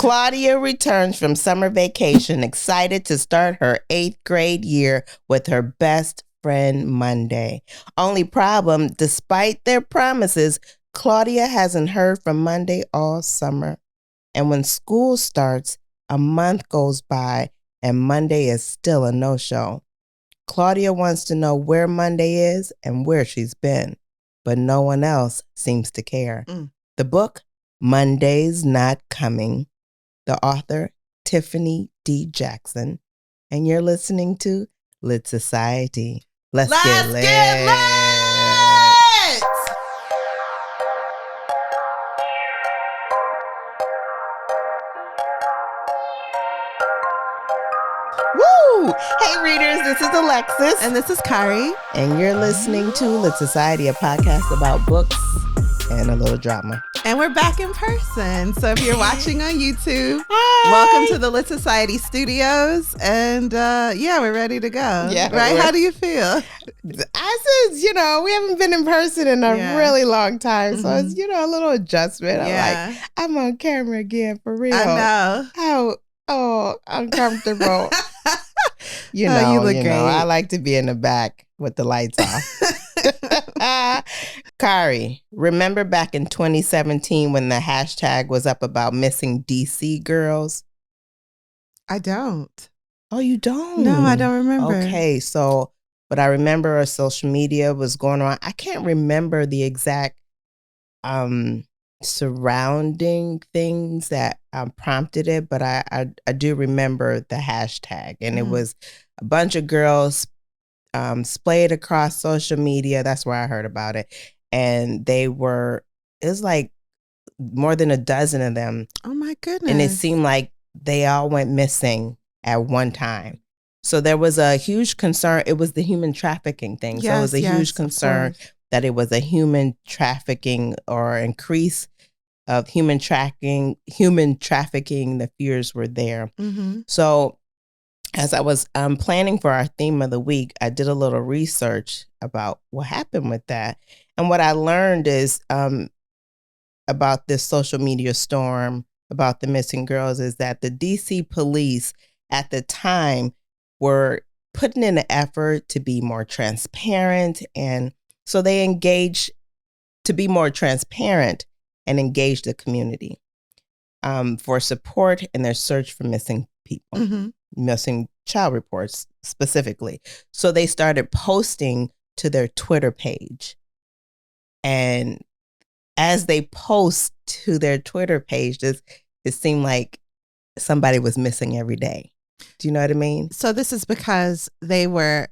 Claudia returns from summer vacation, excited to start her 8th grade year with her best friend Monday. Only problem, despite their promises, Claudia hasn't heard from Monday all summer. And when school starts, a month goes by and Monday is still a no-show. Claudia wants to know where Monday is and where she's been, but no one else seems to care. The book, Monday's Not Coming. The author, Tiffany D. Jackson. And you're listening to Lit Society. Let's get lit. Woo! Hey readers, this is Alexis. And this is Kari. And you're listening to Lit Society, a podcast about books and a little drama. And we're back in person. So if you're watching on YouTube, Hi. welcome to the Lit Society Studios. And we're ready to go. Yeah, right? How do you feel? I said, we haven't been in person in a really long time. So it's, a little adjustment. I'm like, I'm on camera again for real. I know. How uncomfortable. You look great. I like to be in the back with the lights off. Kari, remember back in 2017 when the hashtag was up about missing DC girls? I don't. Oh, you don't? No, I don't remember. Okay, but I remember our social media was going on. I can't remember the exact surrounding things that prompted it, but I do remember the hashtag, and it was a bunch of girls splayed across social media. That's where I heard about it. And it was like more than a dozen of them. Oh my goodness. And it seemed like they all went missing at one time. So there was a huge concern. It was the human trafficking thing. Yes, so it was a huge concern that it was a human trafficking or increase of human trafficking. The fears were there. Mm-hmm. So as I was planning for our theme of the week, I did a little research about what happened with that. And what I learned is about this social media storm, about the missing girls, is that the DC police at the time were putting in an effort to be more transparent. And so they engaged to be more transparent and engage the community for support in their search for missing people, missing child reports specifically. So they started posting to their Twitter page. And as they post to their Twitter page, it seemed like somebody was missing every day. Do you know what I mean? So this is because they were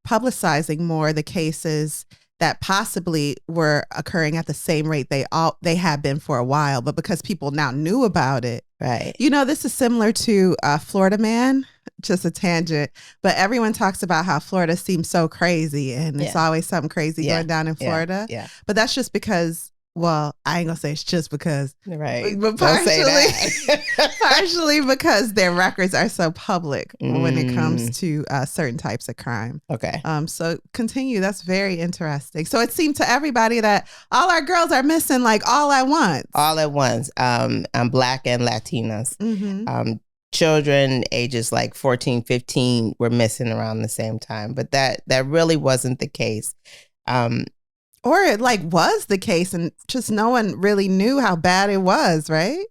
publicizing more the cases that possibly were occurring at the same rate they had been for a while, but because people now knew about it. Right. This is similar to Florida Man, just a tangent, but everyone talks about how Florida seems so crazy and it's always something crazy going down in Florida. Yeah. But that's just because, well, I ain't gonna say it's just because. Right. But Don't say that. partially because their records are so public when it comes to certain types of crime. Okay. So continue. That's very interesting. So it seemed to everybody that all our girls are missing like all at once. All at once. Black and Latinas. Mm-hmm. Children ages like 14, 15 were missing around the same time. But that really wasn't the case. Or it was the case and just no one really knew how bad it was, right?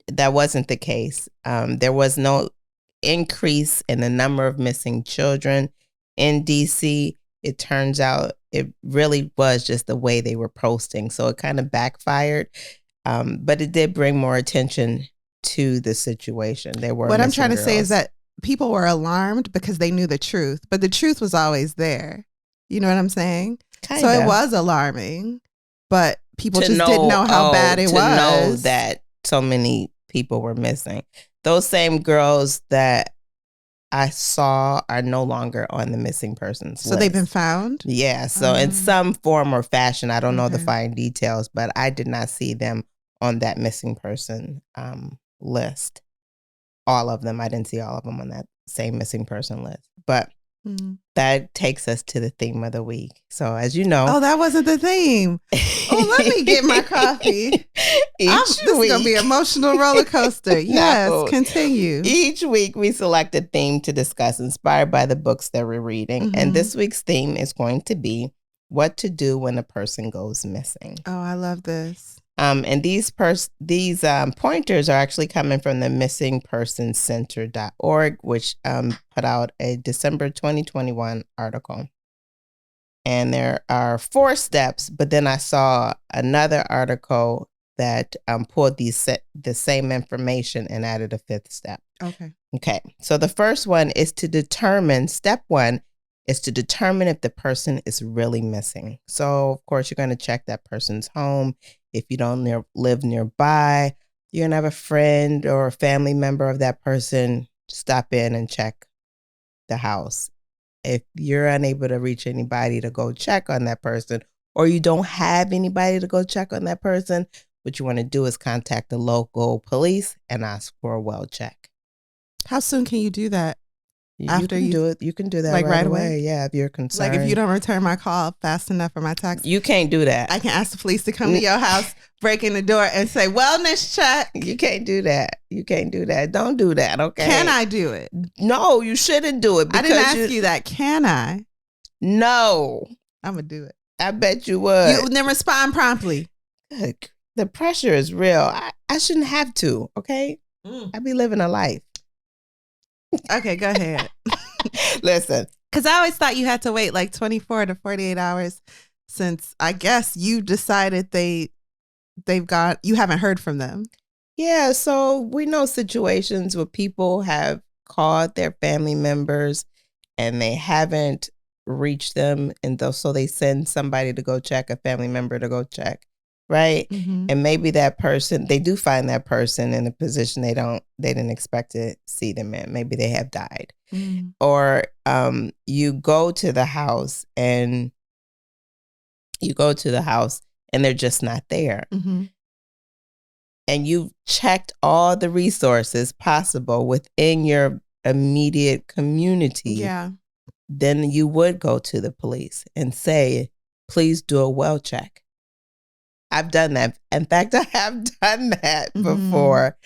That wasn't the case. There was no increase in the number of missing children in DC. It turns out it really was just the way they were posting. So it kind of backfired. But it did bring more attention to the situation. What I'm trying to say is that people were alarmed because they knew the truth, but the truth was always there. You know what I'm saying? Kinda. So it was alarming, but people didn't know how bad it was. To know that so many people were missing. Those same girls that I saw are no longer on the missing persons list. They've been found? Yeah. So in some form or fashion, I don't know the fine details, but I did not see them on that missing person list. All of them. I didn't see all of them on that same missing person list. But that takes us to the theme of the week. So as you know. Oh, that wasn't the theme. Oh, let me get my coffee. This is going to be an emotional roller coaster. Yes, continue. Each week we select a theme to discuss inspired by the books that we're reading. And this week's theme is going to be what to do when a person goes missing. Oh, I love this. And these pointers are actually coming from the missingpersonscenter.org, which put out a December 2021 article. And there are 4 steps, but then I saw another article that pulled the same information and added a 5th step. Okay. So the first one is to determine, step 1 is to determine if the person is really missing. So, of course, you're going to check that person's home. If you don't live nearby, you're going to have a friend or a family member of that person stop in and check the house. If you're unable to reach anybody to go check on that person, or you don't have anybody to go check on that person, what you want to do is contact the local police and ask for a well check. How soon can you do that? After you do it, you can do that like right away. Yeah, if you're concerned. Like if you don't return my call fast enough for my text. You can't do that. I can ask the police to come to your house, break in the door and say, wellness check. You can't do that. You can't do that. Don't do that, okay? Can I do it? No, you shouldn't do it. I didn't ask you that. Can I? No. I'm going to do it. I bet you would. You then respond promptly. Good. The pressure is real. I shouldn't have to, okay? I be living a life. Okay, go ahead. Listen. Because I always thought you had to wait like 24 to 48 hours since I guess you decided they've got, you haven't heard from them. Yeah, so we know situations where people have called their family members and they haven't reached them. And so they send somebody to go check, a family member to go check. Right. And maybe that person, they do find that person in a position they didn't expect to see them in. Maybe they have died. Or you go to the house and they're just not there. And you've checked all the resources possible within your immediate community. Yeah. Then you would go to the police and say, please do a well check. I've done that. In fact, I have done that before.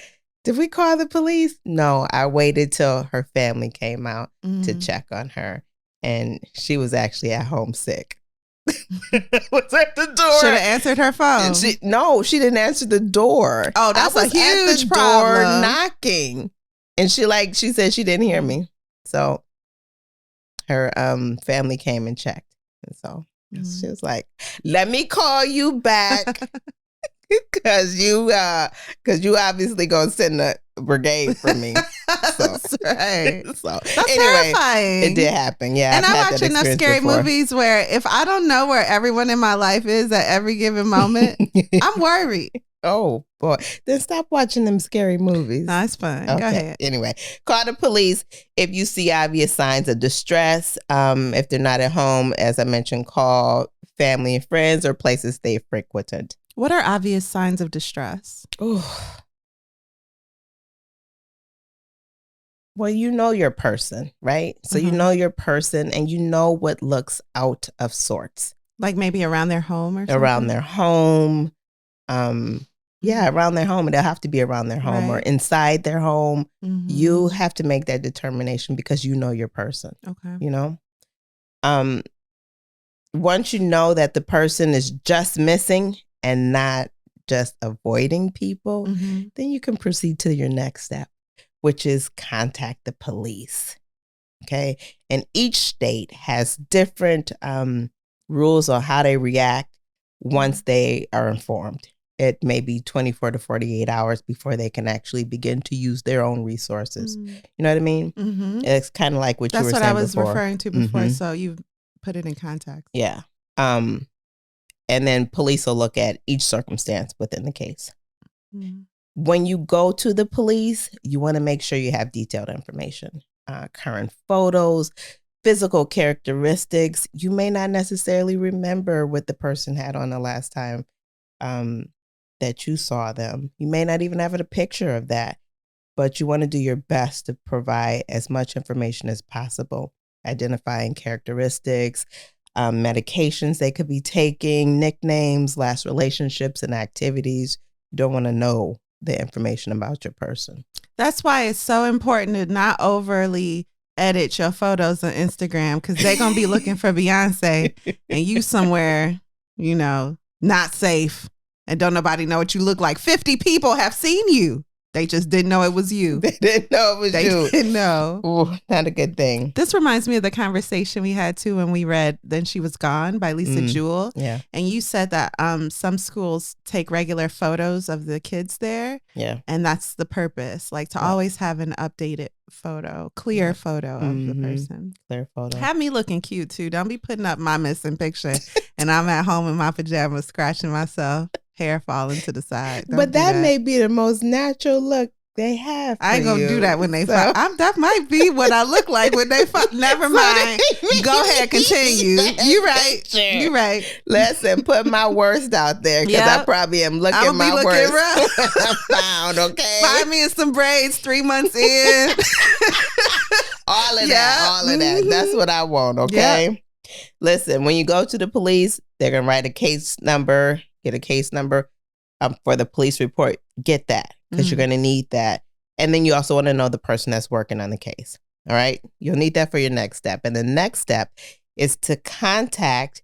Did we call the police? No, I waited till her family came out to check on her. And she was actually at home sick. Was at the door. Should have answered her phone. She didn't answer the door. Oh, that's a huge problem. Door knocking. And she said she didn't hear me. So her family came and checked. And so she was like, let me call you back because you obviously gonna send a brigade for me. So. That's right. So that's anyway, terrifying. It did happen. Yeah. And I watch enough scary movies where if I don't know where everyone in my life is at every given moment, I'm worried. Oh boy. Then stop watching them scary movies. No, it's fine. Okay. Go ahead. Anyway, call the police if you see obvious signs of distress. If they're not at home, as I mentioned, call family and friends or places they've frequented. What are obvious signs of distress? Oh. Well, you know your person, right? So you know your person and you know what looks out of sorts. Like maybe around their home or something? Around their home. Yeah, around their home. It'll have to be around their home or inside their home. You have to make that determination because you know your person. Okay. You know? Once you know that the person is just missing and not just avoiding people, then you can proceed to your next step, which is contact the police. Okay. And each state has different rules on how they react once they are informed. It may be 24 to 48 hours before they can actually begin to use their own resources. You know what I mean? It's kind of like what you were saying before. That's what I was referring to before. So you put it in context. Yeah. And then police will look at each circumstance within the case. When you go to the police, you want to make sure you have detailed information, current photos, physical characteristics. You may not necessarily remember what the person had on the last time that you saw them. You may not even have a picture of that, but you want to do your best to provide as much information as possible identifying characteristics, medications they could be taking, nicknames, last relationships, and activities. You don't want to know the information about your person. That's why it's so important to not overly edit your photos on Instagram, because they're going to be looking for Beyonce and you somewhere, not safe, and don't nobody know what you look like. 50 people have seen you. They just didn't know it was you. They didn't know it was you. They didn't know. Ooh, not a good thing. This reminds me of the conversation we had too when we read Then She Was Gone by Lisa Jewell. Yeah. And you said that some schools take regular photos of the kids there. Yeah. And that's the purpose, like to always have an updated photo, clear photo of the person. Clear photo. Have me looking cute too. Don't be putting up my missing picture and I'm at home in my pajamas scratching myself. Hair falling to the side. But that may be the most natural look they have. I ain't gonna do that when they fight. That might be what I look like when they fight. Never mind. Go ahead, continue. You right. You right. Listen, put my worst out there because I probably am looking my worst. Rough. Found, okay. Find me in some braids 3 months in. All of that. That's what I want. Okay. Yep. Listen, when you go to the police, they're gonna write a case number. Get a case number for the police report. Get that because you're going to need that. And then you also want to know the person that's working on the case. All right. You'll need that for your next step. And the next step is to contact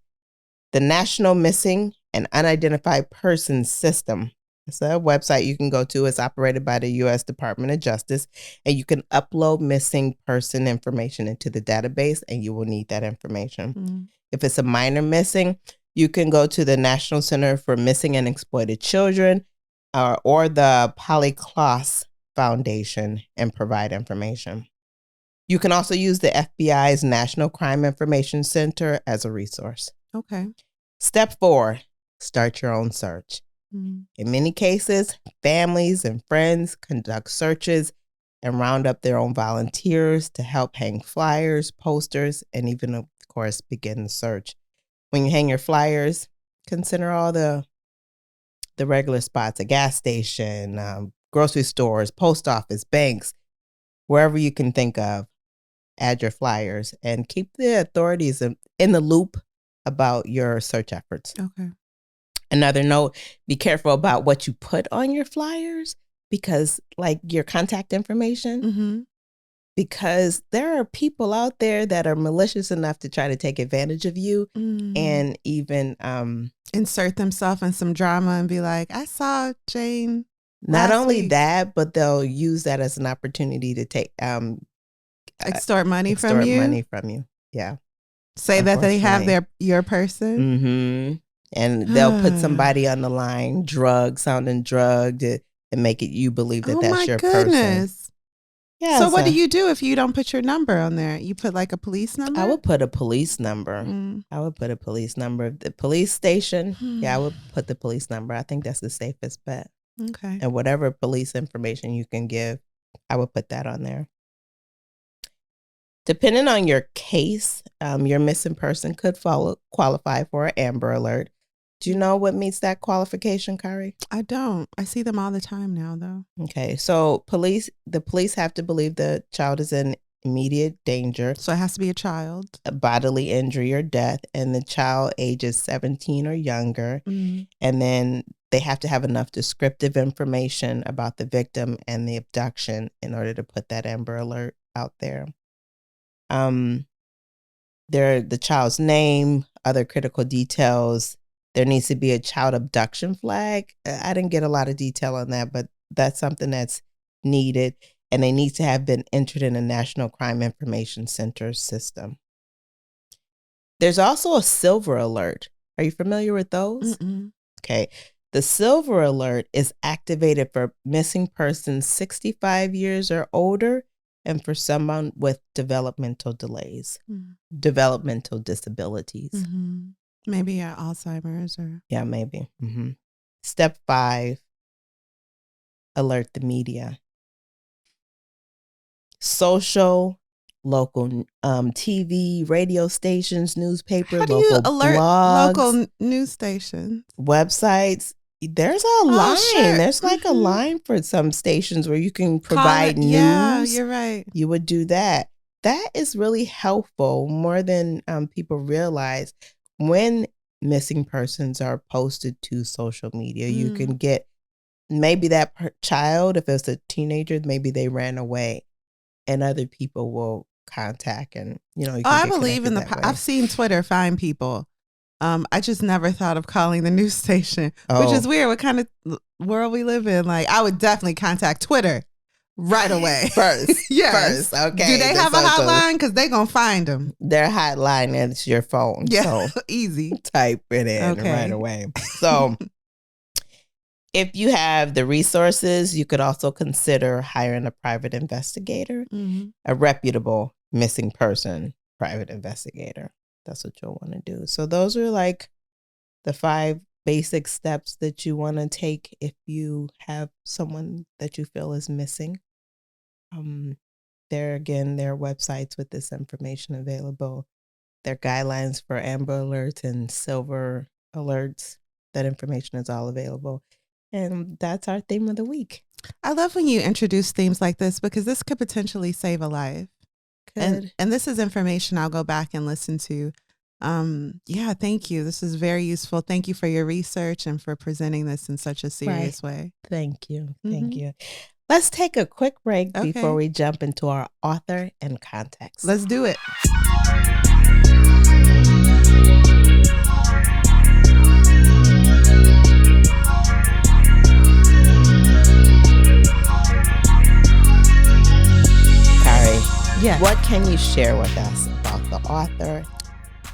the National Missing and Unidentified Persons System. It's a website you can go to. It's operated by the U.S. Department of Justice. And you can upload missing person information into the database and you will need that information. If it's a minor missing, you can go to the National Center for Missing and Exploited Children or the Polyclos Foundation and provide information. You can also use the FBI's National Crime Information Center as a resource. Okay. Step 4, start your own search. In many cases, families and friends conduct searches and round up their own volunteers to help hang flyers, posters, and even, of course, begin the search. When you hang your flyers, consider all the regular spots, a gas station, grocery stores, post office, banks, wherever you can think of. Add your flyers and keep the authorities in the loop about your search efforts. Okay. Another note, be careful about what you put on your flyers because like your contact information, because there are people out there that are malicious enough to try to take advantage of you and even insert themselves in some drama and be like, I saw Jane. Not only that, but they'll use that as an opportunity to take extort money from you. Yeah. Say that they have your person. And they'll put somebody on the line, sounding drugged, and make it you believe that that's your person. Yeah. So what do you do if you don't put your number on there? You put like a police number? I would put a police number. The police station. Yeah, I would put the police number. I think that's the safest bet. Okay. And whatever police information you can give, I would put that on there. Depending on your case, your missing person could qualify for an Amber Alert. Do you know what meets that qualification, Kari? I don't. I see them all the time now, though. Okay, so the police have to believe the child is in immediate danger. So it has to be a child. A bodily injury or death, and the child ages 17 or younger. And then they have to have enough descriptive information about the victim and the abduction in order to put that Amber Alert out there. The child's name, other critical details. There needs to be a child abduction flag. I didn't get a lot of detail on that, but that's something that's needed. And they need to have been entered in a National Crime Information Center system. There's also a Silver Alert. Are you familiar with those? Okay. The Silver Alert is activated for missing persons 65 years or older and for someone with developmental delays, developmental disabilities. Maybe Alzheimer's or... Yeah, maybe. Step 5, alert the media. Social, local TV, radio stations, newspaper, How do local you alert blogs, local news stations, websites. There's a line. Sure. There's like a line for some stations where you can provide news. Yeah, you're right. You would do that. that is really helpful, more than people realize. When missing persons are posted to social media, you can get maybe that child, if it's a teenager, maybe they ran away, and other people will contact, and you can I get believe in I've seen Twitter find people. I just never thought of calling the news station, which is weird. What kind of world we live in? Like, I would definitely contact Twitter right away. First. Yes. First. Okay. Do they have a hotline? Because they're going to find them. Their hotline is your phone. Yeah. So easy. Type it in right away. So if you have the resources, you could also consider hiring a private investigator, a reputable missing person private investigator. That's what you'll want to do. So those are like the 5 basic steps that you want to take if you have someone that you feel is missing. There are websites with this information available. There are guidelines for Amber Alerts and Silver Alerts. That information is all available. And that's our theme of the week. I love when you introduce themes like this, because this could potentially save a life. And this is information I'll go back and listen to. Yeah, thank you. This is very useful. Thank you for your research and for presenting this in such a serious way. Thank you. Thank you. Let's take a quick break before we jump into our author and context. Let's do it. Yeah. What can you share with us about the author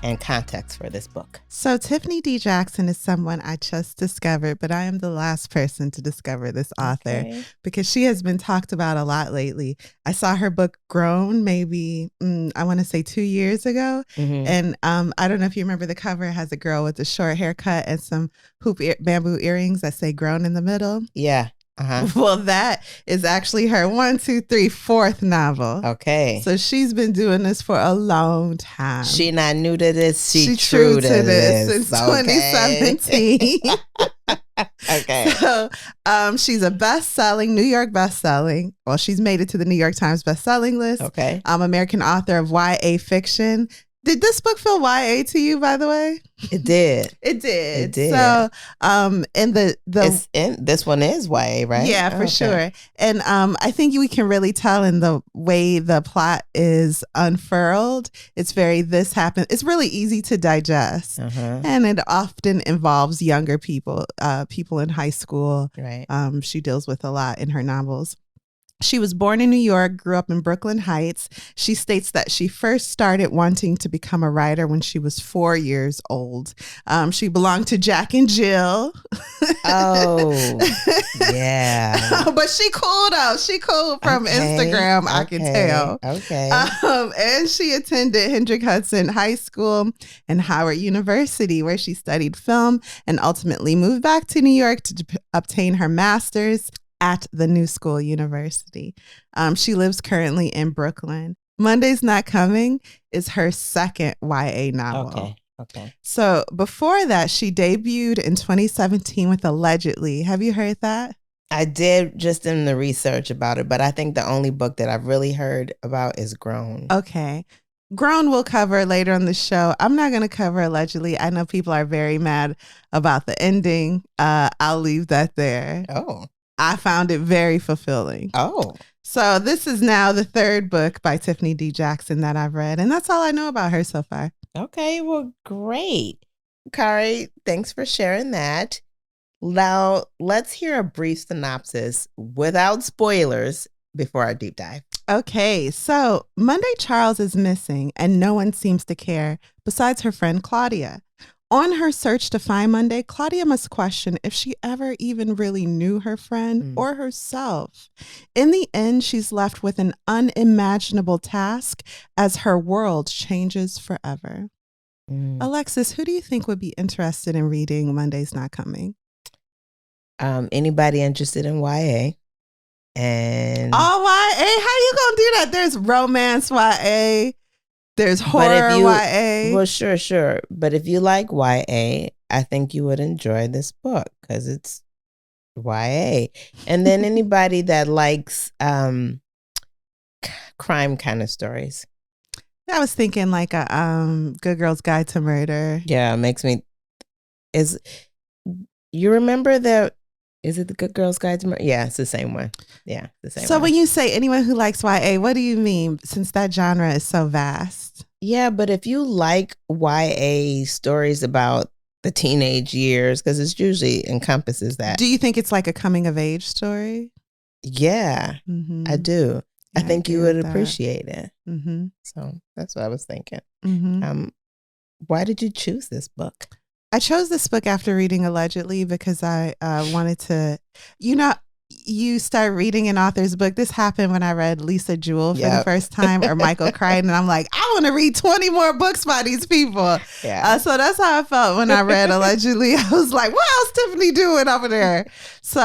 and context for this book? So Tiffany D. Jackson is someone I just discovered, but I am the last person to discover this author because she has been talked about a lot lately. I saw her book Grown maybe, I want to say 2 years ago. And I don't know if you remember the cover. It has a girl with a short haircut and some bamboo earrings that say Grown in the middle. Yeah. Well, that is actually her 4th novel. Okay. So she's been doing this for a long time. She not new to this. She true to this since 2017. Okay. So she's a New York best-selling. Well, she's made it to the New York Times best-selling list. Okay. American author of YA fiction. Did this book feel YA to you, by the way? It did. It did. So, and this one is YA, right? Yeah, for sure. And I think we can really tell in the way the plot is unfurled. It's this happened. It's really easy to digest, and it often involves younger people, people in high school. Right. She deals with a lot in her novels. She was born in New York, grew up in Brooklyn Heights. She states that she first started wanting to become a writer when she was 4 years old. She belonged to Jack and Jill. Oh, yeah. But she cool though. She cool from Instagram, I can tell. Okay. And she attended Hendrick Hudson High School and Howard University, where she studied film and ultimately moved back to New York to obtain her master's at the New School University. She lives currently in Brooklyn. Monday's Not Coming is her second YA novel. Okay. So before that, she debuted in 2017 with Allegedly. Have you heard that? I did, just in the research about it, but I think the only book that I've really heard about is Grown. Okay. Grown we'll cover later on the show. I'm not going to cover Allegedly. I know people are very mad about the ending. I'll leave that there. Oh. I found it very fulfilling. Oh. So this is now the 3rd book by Tiffany D. Jackson that I've read. And that's all I know about her so far. Okay, well, great. Kari, thanks for sharing that. Now, let's hear a brief synopsis without spoilers before our deep dive. Okay, so Monday Charles is missing and no one seems to care besides her friend Claudia. On her search to find Monday, Claudia must question if she ever even really knew her friend or herself. In the end, she's left with an unimaginable task as her world changes forever. Alexis, who do you think would be interested in reading Monday's Not Coming? Anybody interested in YA? And YA? How you gonna do that? There's romance YA. There's horror YA. Well, sure. But if you like YA, I think you would enjoy this book because it's YA. And then anybody that likes crime kind of stories. I was thinking like a Good Girl's Guide to Murder. Yeah, it makes me. You remember that? Is it the Good Girl's Guide to Murder? Yeah, it's the same one. Yeah, the same. So one. when you say anyone who likes YA, what do you mean? Since that genre is so vast. Yeah, but if you like YA stories about the teenage years, because it usually encompasses that. Do you think it's like a coming of age story? Yeah, I do. Yeah, I think you would appreciate it. Mm-hmm. So that's what I was thinking. Mm-hmm. Why did you choose this book? I chose this book after reading Allegedly because I wanted to, you start reading an author's book. This happened when I read Lisa Jewell for the first time, or Michael Crichton. And I'm like, I want to read 20 more books by these people. Yeah. So that's how I felt when I read Allegedly. I was like, what else Tiffany doing over there? So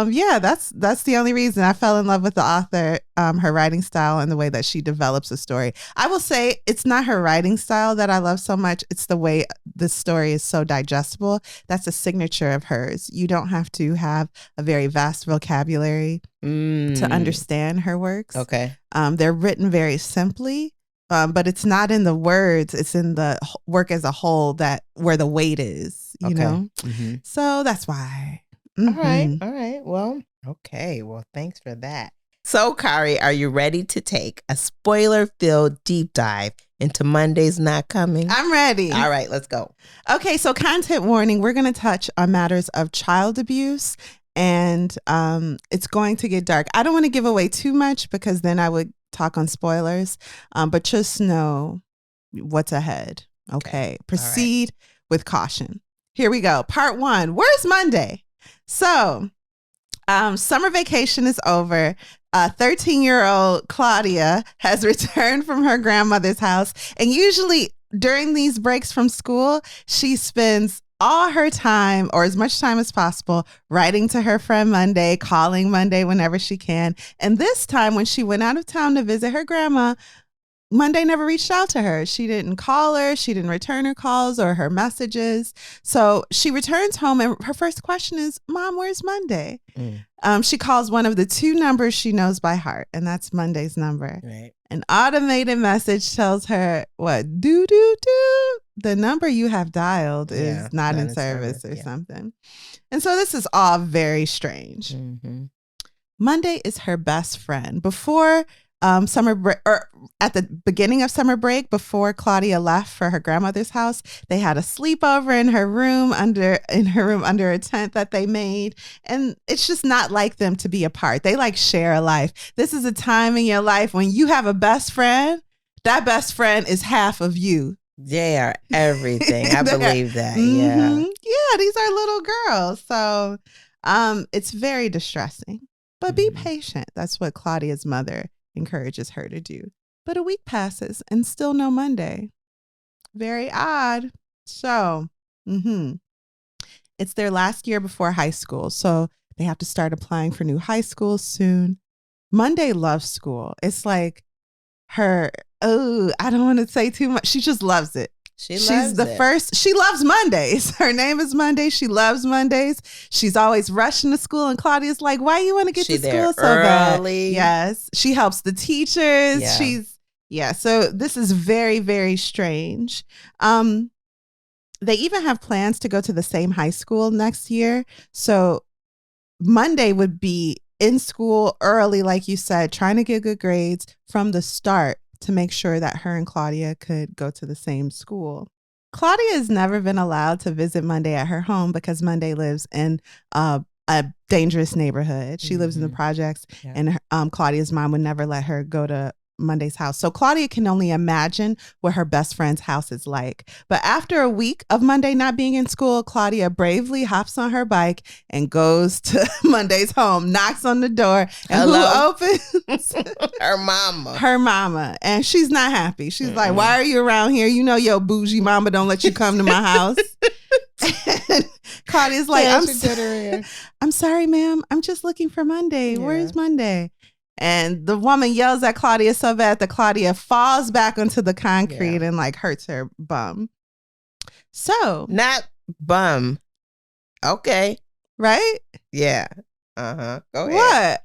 yeah, that's the only reason. I fell in love with the author, her writing style, and the way that she develops a story. I will say it's not her writing style that I love so much. It's the way the story is so digestible. That's a signature of hers. You don't have to have a very vast vocabulary to understand her works. Okay. They're written very simply, but it's not in the words. It's in the work as a whole where the weight is, you know? Mm-hmm. So that's why. Mm-hmm. All right. Well, okay. Well, thanks for that. So, Kari, are you ready to take a spoiler-filled deep dive into Monday's Not Coming? I'm ready. All right, let's go. Okay, so content warning, we're going to touch on matters of child abuse, and it's going to get dark. I don't want to give away too much because then I would talk on spoilers, but just know what's ahead. Okay. Proceed with caution. Here we go. Part 1. Where's Monday? So, summer vacation is over. 13-year-old Claudia has returned from her grandmother's house. And usually during these breaks from school, she spends all her time, or as much time as possible, writing to her friend Monday, calling Monday whenever she can. And this time when she went out of town to visit her grandma, Monday never reached out to her. She didn't call her. She didn't return her calls or her messages. So she returns home and her first question is, Mom, where's Monday? She calls one of the 2 numbers she knows by heart, and that's Monday's number. Right. An automated message tells her, what, do. The number you have dialed is not in service or something. And so this is all very strange. Mm-hmm. Monday is her best friend. Before summer break, or at the beginning of summer break, before Claudia left for her grandmother's house, they had a sleepover in her room under a tent that they made. And it's just not like them to be apart. They like share a life. This is a time in your life when you have a best friend. That best friend is half of you. They are everything. I believe that. Mm-hmm. Yeah. Yeah, these are little girls. So it's very distressing. But be patient. That's what Claudia's mother encourages her to do. But a week passes and still no Monday. Very odd. So, it's their last year before high school. So they have to start applying for new high schools soon. Monday loves school. It's like I don't want to say too much. She just loves it. She loves Mondays. Her name is Monday. She loves Mondays. She's always rushing to school, and Claudia's like, why you want to get to school so bad? Yes. She helps the teachers. Yeah. So this is very, very strange. They even have plans to go to the same high school next year. So Monday would be in school early, like you said, trying to get good grades from the start, to make sure that her and Claudia could go to the same school. Claudia has never been allowed to visit Monday at her home because Monday lives in a dangerous neighborhood. She lives in the projects, and Claudia's mom would never let her go to Monday's house. So Claudia can only imagine what her best friend's house is like. But after a week of Monday not being in school, Claudia bravely hops on her bike and goes to Monday's home, knocks on the door, and who opens? Her mama. Her mama. And she's not happy. She's like, why are you around here? You know your bougie mama don't let you come to my house. And Claudia's like, I'm sorry, ma'am. I'm just looking for Monday. Where's Monday? And the woman yells at Claudia so bad that Claudia falls back onto the concrete and like hurts her bum. So. Not bum. Okay. Right? Yeah. Go ahead. What?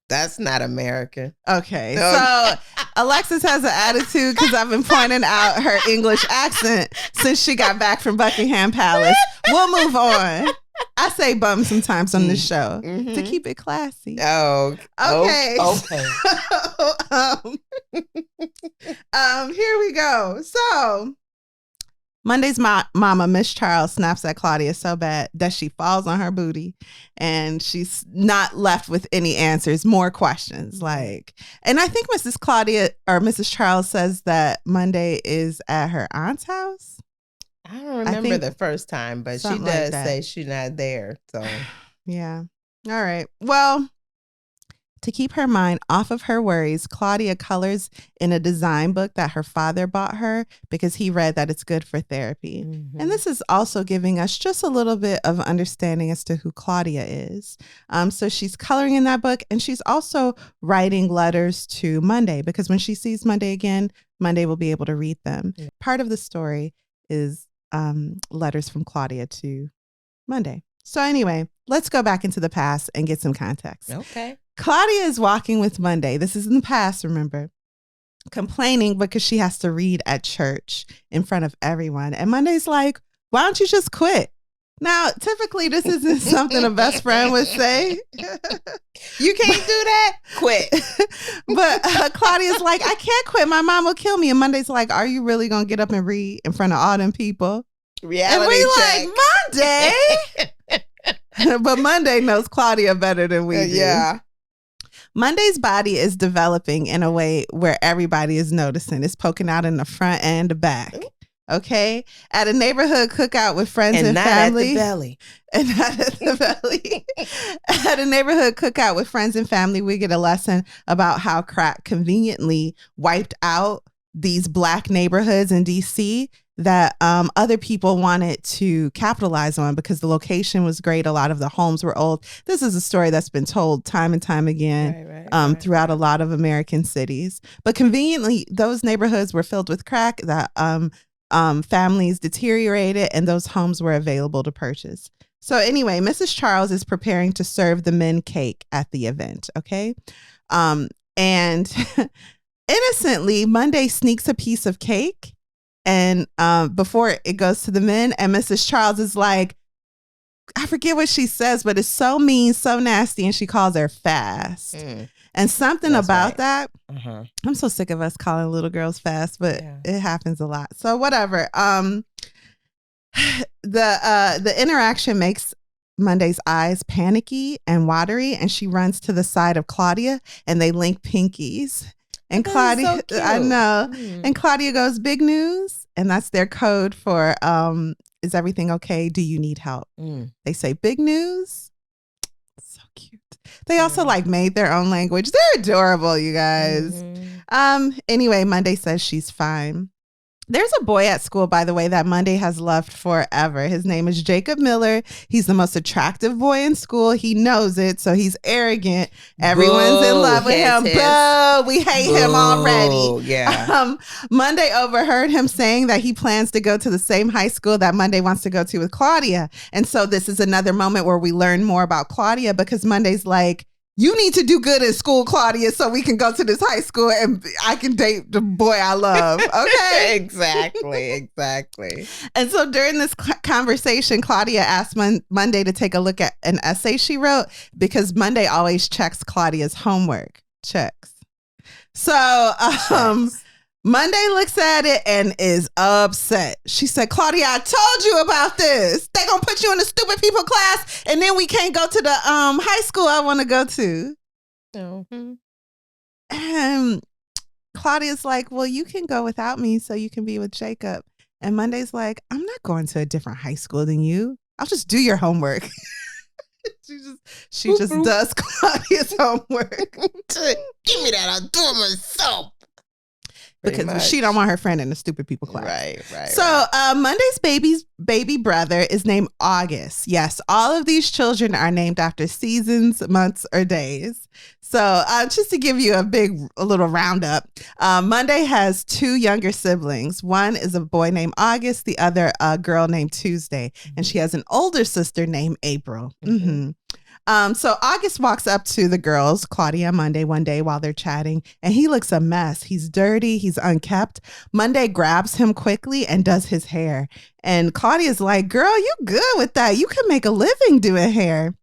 That's not American. Okay. So Alexis has an attitude because I've been pointing out her English accent since she got back from Buckingham Palace. We'll move on. I say bum sometimes on this show to keep it classy. Oh, okay. Okay. Here we go. So Monday's mama, Miss Charles, snaps at Claudia so bad that she falls on her booty and she's not left with any answers, more questions. And I think Mrs. Claudia or Mrs. Charles says that Monday is at her aunt's house. I don't remember the first time, but she does say she's not there. So, yeah. All right. Well, to keep her mind off of her worries, Claudia colors in a design book that her father bought her because he read that it's good for therapy. And this is also giving us just a little bit of understanding as to who Claudia is. So she's coloring in that book, and she's also writing letters to Monday because when she sees Monday again, Monday will be able to read them. Part of the story is letters from Claudia to Monday. So anyway, let's go back into the past and get some context. Okay. Claudia is walking with Monday. This is in the past, remember, complaining because she has to read at church in front of everyone. And Monday's like, why don't you just quit? Now, typically, this isn't something a best friend would say. You can't do that? Quit. But Claudia's like, I can't quit. My mom will kill me. And Monday's like, are you really going to get up and read in front of all them people? Reality check. Like, Monday. But Monday knows Claudia better than we do. Yeah. Monday's body is developing in a way where everybody is noticing. It's poking out in the front and the back. Okay. At a neighborhood cookout with friends and family. At the belly. And not at the belly. At a neighborhood cookout with friends and family, we get a lesson about how crack conveniently wiped out these Black neighborhoods in DC that other people wanted to capitalize on because the location was great. A lot of the homes were old. This is a story that's been told time and time again throughout a lot of American cities. But conveniently, those neighborhoods were filled with crack that families deteriorated and those homes were available to purchase. So anyway, Mrs. Charles is preparing to serve the men cake at the event. Okay. And innocently, Monday sneaks a piece of cake and before it goes to the men, and Mrs. Charles is like, I forget what she says, but it's so mean, so nasty, and she calls her fast. And something that's about that, I'm so sick of us calling little girls fast, but it happens a lot. So whatever. The interaction makes Monday's eyes panicky and watery, and she runs to the side of Claudia, and they link pinkies. And Claudia, so I know. And Claudia goes, big news. And that's their code for, is everything okay? Do you need help? They say big news. So cute. They also made their own language. They're adorable, you guys. Anyway, Monday says she's fine. There's a boy at school, by the way, that Monday has loved forever. His name is Jacob Miller. He's the most attractive boy in school. He knows it, so he's arrogant. Everyone's in love with him. Boo! We hate him already. Yeah. Monday overheard him saying that he plans to go to the same high school that Monday wants to go to with Claudia. And so this is another moment where we learn more about Claudia because Monday's like, you need to do good in school, Claudia, so we can go to this high school and I can date the boy I love. Okay? Exactly. And so during this conversation, Claudia asked Monday to take a look at an essay she wrote because Monday always checks Claudia's homework. Checks. So Monday looks at it and is upset. She said, Claudia, I told you about this. They gonna put you in the stupid people class and then we can't go to the high school I want to go to. And Claudia's like, well, you can go without me so you can be with Jacob. And Monday's like, I'm not going to a different high school than you. I'll just do your homework. She just does Claudia's homework. Give me that. I'll do it myself. Because she don't want her friend in the stupid people class. Right. So Monday's baby brother is named August. Yes, all of these children are named after seasons, months, or days. So just to give you a little roundup, Monday has two younger siblings. One is a boy named August, the other a girl named Tuesday. And she has an older sister named April. So August walks up to the girls, Claudia and Monday, one day while they're chatting, and he looks a mess. He's dirty. He's unkempt. Monday grabs him quickly and does his hair. And Claudia's like, girl, you good with that. You can make a living doing hair.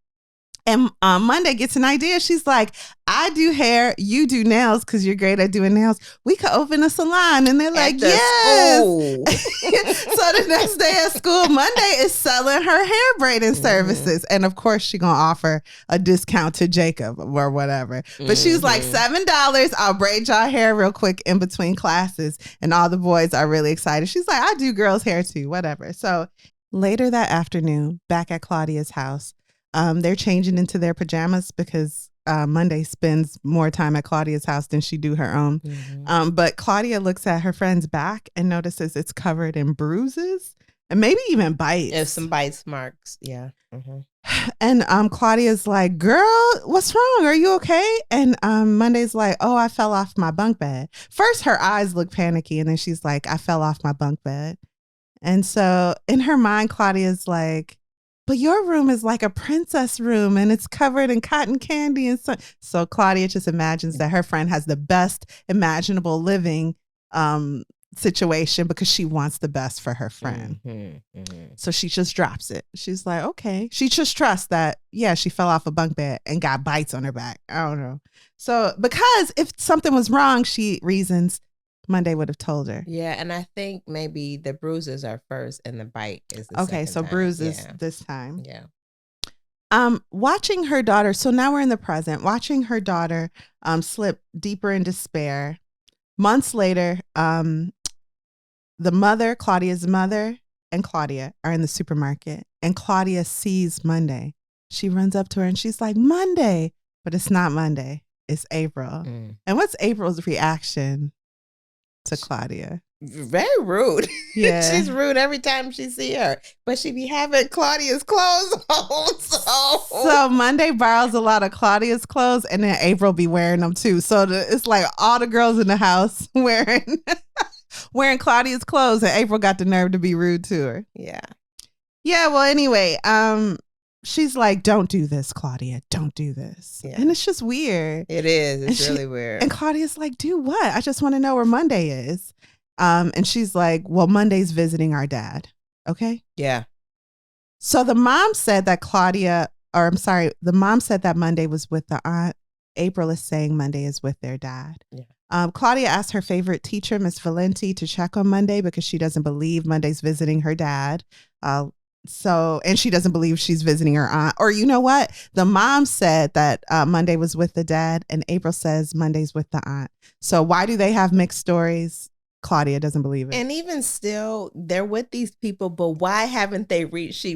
And Monday gets an idea. She's like, I do hair, you do nails because you're great at doing nails. We could open a salon. And they're like, yes. So the next day at school, Monday is selling her hair braiding services. And of course, she going to offer a discount to Jacob or whatever. But she was like, $7, I'll braid y'all hair real quick in between classes. And all the boys are really excited. She's like, I do girls' hair too, whatever. So later that afternoon, back at Claudia's house, they're changing into their pajamas because Monday spends more time at Claudia's house than she do her own. But Claudia looks at her friend's back and notices it's covered in bruises and maybe even bites. Yeah, some bites marks. Yeah. And Claudia's like, girl, what's wrong? Are you okay? And Monday's like, oh, I fell off my bunk bed. First, her eyes look panicky. And then she's like, I fell off my bunk bed. And so in her mind, Claudia's like, but your room is like a princess room and it's covered in cotton candy. And so Claudia just imagines that her friend has the best imaginable living situation because she wants the best for her friend. So she just drops it. She's like, okay. She just trusts that, yeah, she fell off a bunk bed and got bites on her back. I don't know. So because if something was wrong, she reasons, Monday would have told her. Yeah, and I think maybe the bruises are first and the bite is the okay, so time. Bruises this time. Yeah. Watching her daughter, so now we're in the present, watching her daughter slip deeper in despair. Months later, the mother, Claudia's mother, and Claudia are in the supermarket, and Claudia sees Monday. She runs up to her and she's like, Monday, but it's not Monday, it's April. And what's April's reaction to Claudia? Very rude. Yeah. She's rude every time she see her, but she be having Claudia's clothes on. So Monday borrows a lot of Claudia's clothes and then April be wearing them too. So it's like all the girls in the house wearing Claudia's clothes, and April got the nerve to be rude to her. Yeah. Well, anyway, she's like, don't do this, Claudia. Don't do this. Yeah. And it's just weird. It is. It's really weird. And Claudia's like, do what? I just want to know where Monday is. And she's like, well, Monday's visiting our dad. Okay. Yeah. So the mom said that the mom said that Monday was with the aunt. April is saying Monday is with their dad. Yeah. Claudia asked her favorite teacher, Miss Valenti, to check on Monday because she doesn't believe Monday's visiting her dad. And she doesn't believe she's visiting her aunt. Or you know what? The mom said that Monday was with the dad, and April says Monday's with the aunt. So why do they have mixed stories? Claudia doesn't believe it. And even still, they're with these people, but why hasn't she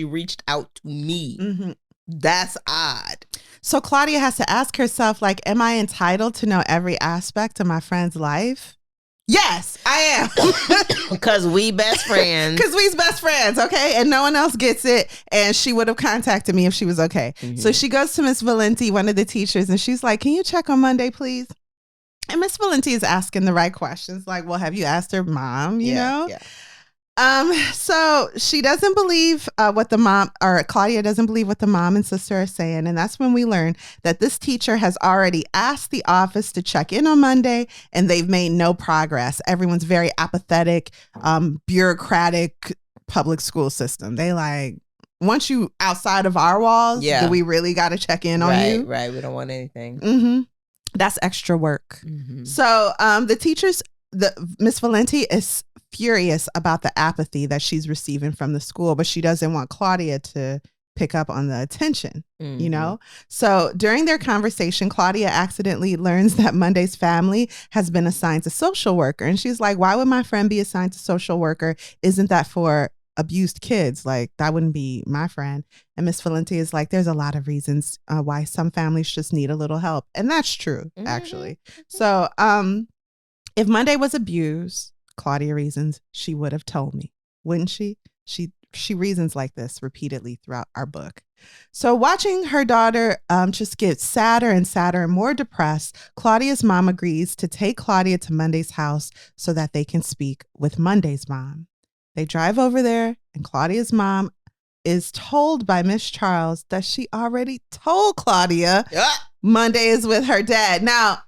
reached out to me? That's odd. So Claudia has to ask herself, like, am I entitled to know every aspect of my friend's life? Yes, I am. Because we best friends. Because we's best friends, okay? And no one else gets it. And she would have contacted me if she was okay. So she goes to Miss Valenti, one of the teachers, and she's like, can you check on Monday, please? And Miss Valenti is asking the right questions. Like, well, have you asked her mom, you know? Yeah. So she doesn't believe Claudia doesn't believe what the mom and sister are saying. And that's when we learn that this teacher has already asked the office to check in on Monday and they've made no progress. Everyone's very apathetic, bureaucratic public school system. They like, once you outside of our walls, do we really got to check in on you? Right. We don't want anything. That's extra work. So Miss Valenti is furious about the apathy that she's receiving from the school, but she doesn't want Claudia to pick up on the attention, you know? So during their conversation, Claudia accidentally learns that Monday's family has been assigned to social worker. And she's like, why would my friend be assigned to social worker? Isn't that for abused kids? Like, that wouldn't be my friend. And Miss Valenti is like, there's a lot of reasons why some families just need a little help. And that's true, actually. So if Monday was abused, Claudia reasons, she would have told me, wouldn't she? She reasons like this repeatedly throughout our book. So watching her daughter just get sadder and sadder and more depressed, Claudia's mom agrees to take Claudia to Monday's house so that they can speak with Monday's mom. They drive over there and Claudia's mom is told by Miss Charles that she already told Claudia Monday is with her dad. Now,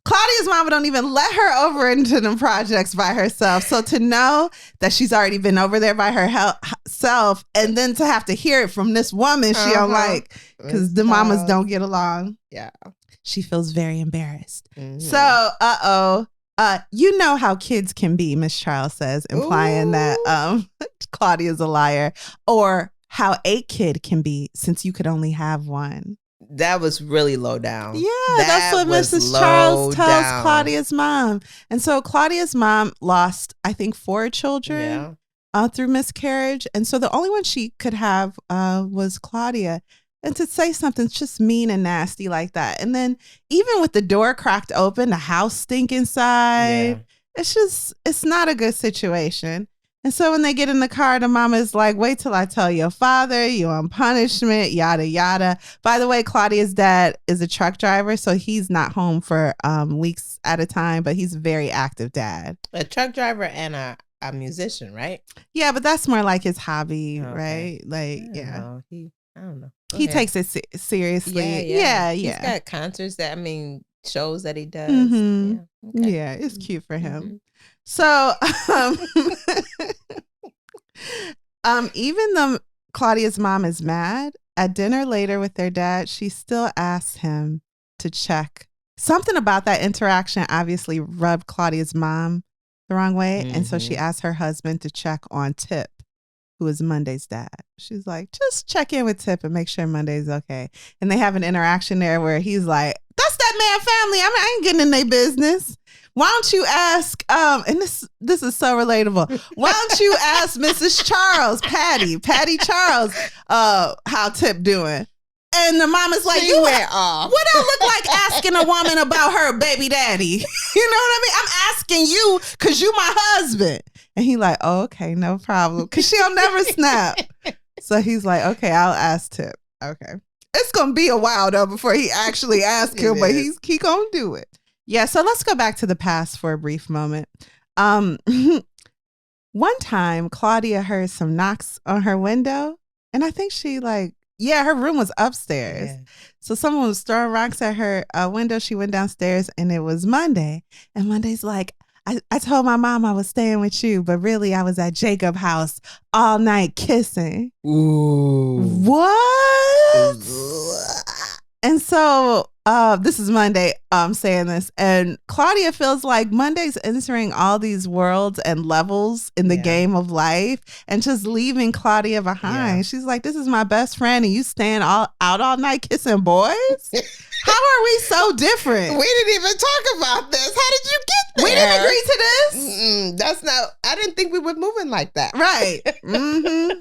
Claudia's mama don't even let her over into the projects by herself. So to know that she's already been over there by herself, and then to have to hear it from this woman she don't like, because the mamas don't get along. Yeah. She feels very embarrassed. So, you know how kids can be, Miss Charles says, implying that Claudia's a liar, or how a kid can be since you could only have one. That was really low down. Yeah, that's what Mrs. Charles tells Claudia's mom. And so Claudia's mom lost, I think, 4 children through miscarriage. And so the only one she could have was Claudia. And to say something just mean and nasty like that. And then even with the door cracked open, the house stink inside. It's not a good situation. And so when they get in the car, the mama is like, wait till I tell your father, you're on punishment, yada, yada. By the way, Claudia's dad is a truck driver, so he's not home for weeks at a time, but he's a very active dad. A truck driver and a musician, right? Yeah, but that's more like his hobby, right? Like, I don't know. He takes it seriously. Yeah. He's got concerts shows that he does. Mm-hmm. Yeah, it's cute for him. Mm-hmm. So, even though Claudia's mom is mad, at dinner later with their dad, she still asks him to check. Something about that interaction obviously rubbed Claudia's mom the wrong way. Mm-hmm. And so she asked her husband to check on Tip, who is Monday's dad. She's like, just check in with Tip and make sure Monday's okay. And they have an interaction there where he's like, that's that man family. I ain't getting in their business. Why don't you ask, and this is so relatable. Why don't you ask Mrs. Charles, Patty Charles, how Tip doing? And the mama's like, you went off. What I look like asking a woman about her baby daddy? You know what I mean? I'm asking you because you my husband. And he like, oh, okay, no problem. Because she'll never snap. So he's like, okay, I'll ask Tip. Okay. It's going to be a while, though, before he actually asks him, but he going to do it. Yeah, so let's go back to the past for a brief moment. One time, Claudia heard some knocks on her window, and I think she her room was upstairs. Yeah. So someone was throwing rocks at her window. She went downstairs, and it was Monday. And Monday's like, I told my mom I was staying with you, but really I was at Jacob's house all night kissing. Ooh. What? And so this is Monday saying this, and Claudia feels like Monday's entering all these worlds and levels in the game of life and just leaving Claudia behind. Yeah. She's like, this is my best friend and you staying out all night kissing boys? How are we so different? We didn't even talk about this. How did you get there? We didn't agree to this? That's not, I didn't think we were moving like that. Right. Mm-hmm.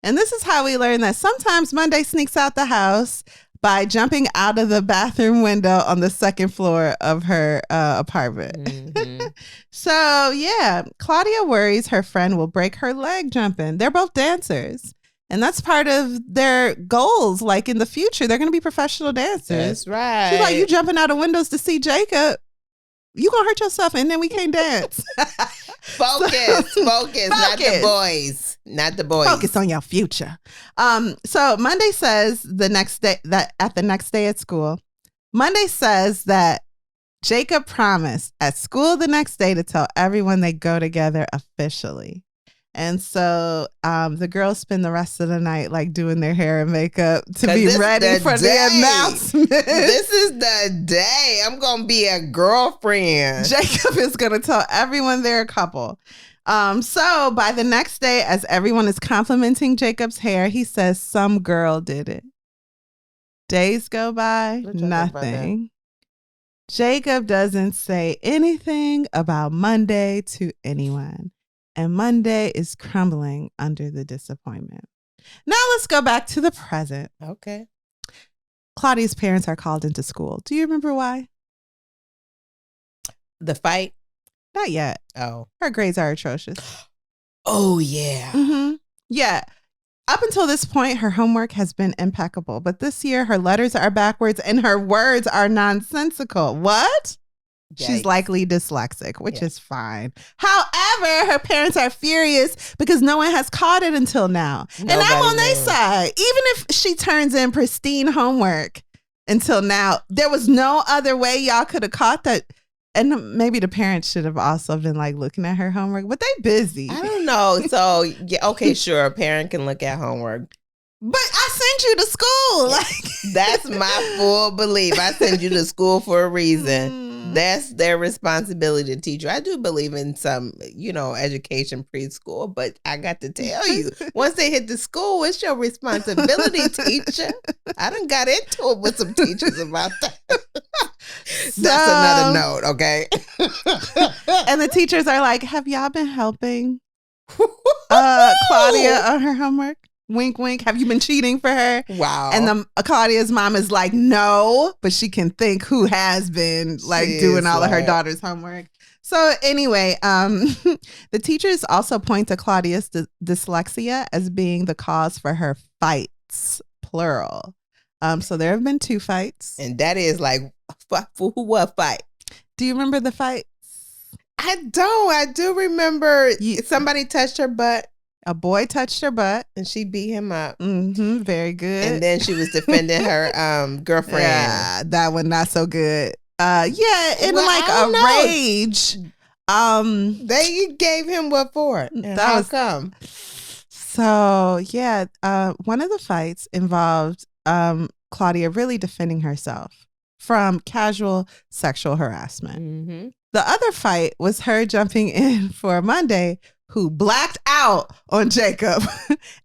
And this is how we learn that sometimes Monday sneaks out the house by jumping out of the bathroom window on the second floor of her apartment. Mm-hmm. So, yeah, Claudia worries her friend will break her leg jumping. They're both dancers. And that's part of their goals. Like in the future, they're going to be professional dancers. That's right. She's like, you jumping out of windows to see Jacob. You going to hurt yourself and then we can't dance. Focus, not the boys. Not the boys. Focus on your future. So Monday says the next day at school, Monday says that Jacob promised at school the next day to tell everyone they go together officially. And so the girls spend the rest of the night doing their hair and makeup to be ready for the announcement. This is the day I'm going to be a girlfriend. Jacob is going to tell everyone they're a couple. So by the next day, as everyone is complimenting Jacob's hair, he says some girl did it. Days go by, nothing. Jacob doesn't say anything about Monday to anyone. And Monday is crumbling under the disappointment. Now let's go back to the present. Okay. Claudia's parents are called into school. Do you remember why? The fight? Not yet. Oh. Her grades are atrocious. Oh, yeah. Mm-hmm. Yeah. Up until this point, her homework has been impeccable. But this year, her letters are backwards and her words are nonsensical. What? She's likely dyslexic, which is fine. However, her parents are furious because no one has caught it until now. And I'm on their side. Even if she turns in pristine homework until now, there was no other way y'all could have caught that. And maybe the parents should have also been like looking at her homework, but they busy. I don't know. So, yeah, okay, sure. A parent can look at homework. But I sent you to school. Like, that's my full belief. I send you to school for a reason. That's their responsibility to teach you. I do believe in some, education preschool, but I got to tell you, once they hit the school, it's your responsibility, teacher. I done got into it with some teachers about that. That's another note, okay? And the teachers are like, have y'all been helping Claudia on her homework? Wink, wink. Have you been cheating for her? Wow. And Claudia's mom is like, no, but she can think who has been doing all of her daughter's homework. So anyway, the teachers also point to Claudia's dyslexia as being the cause for her fights, plural. So there have been 2 fights. And that is like, what fight? Do you remember the fights? I don't. I do remember somebody touched her butt. A boy touched her butt. And she beat him up. Mm-hmm, very good. And then she was defending her girlfriend. Yeah, that one not so good. In rage. They gave him what for? How come? So, one of the fights involved Claudia really defending herself from casual sexual harassment. Mm-hmm. The other fight was her jumping in for Monday, who blacked out on Jacob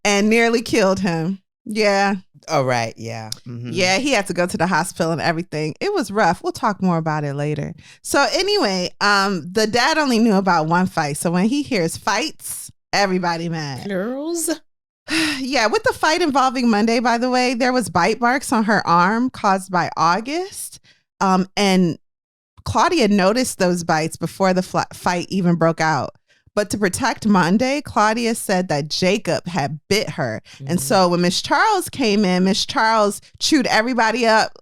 and nearly killed him. Yeah. Oh, right. Yeah. Mm-hmm. Yeah, he had to go to the hospital and everything. It was rough. We'll talk more about it later. So anyway, the dad only knew about one fight. So when he hears fights, everybody mad. Girls. Yeah, with the fight involving Monday, by the way, there was bite marks on her arm caused by August. And Claudia noticed those bites before the fight even broke out. But to protect Monday, Claudia said that Jacob had bit her. Mm-hmm. And so when Miss Charles came in, Miss Charles chewed everybody out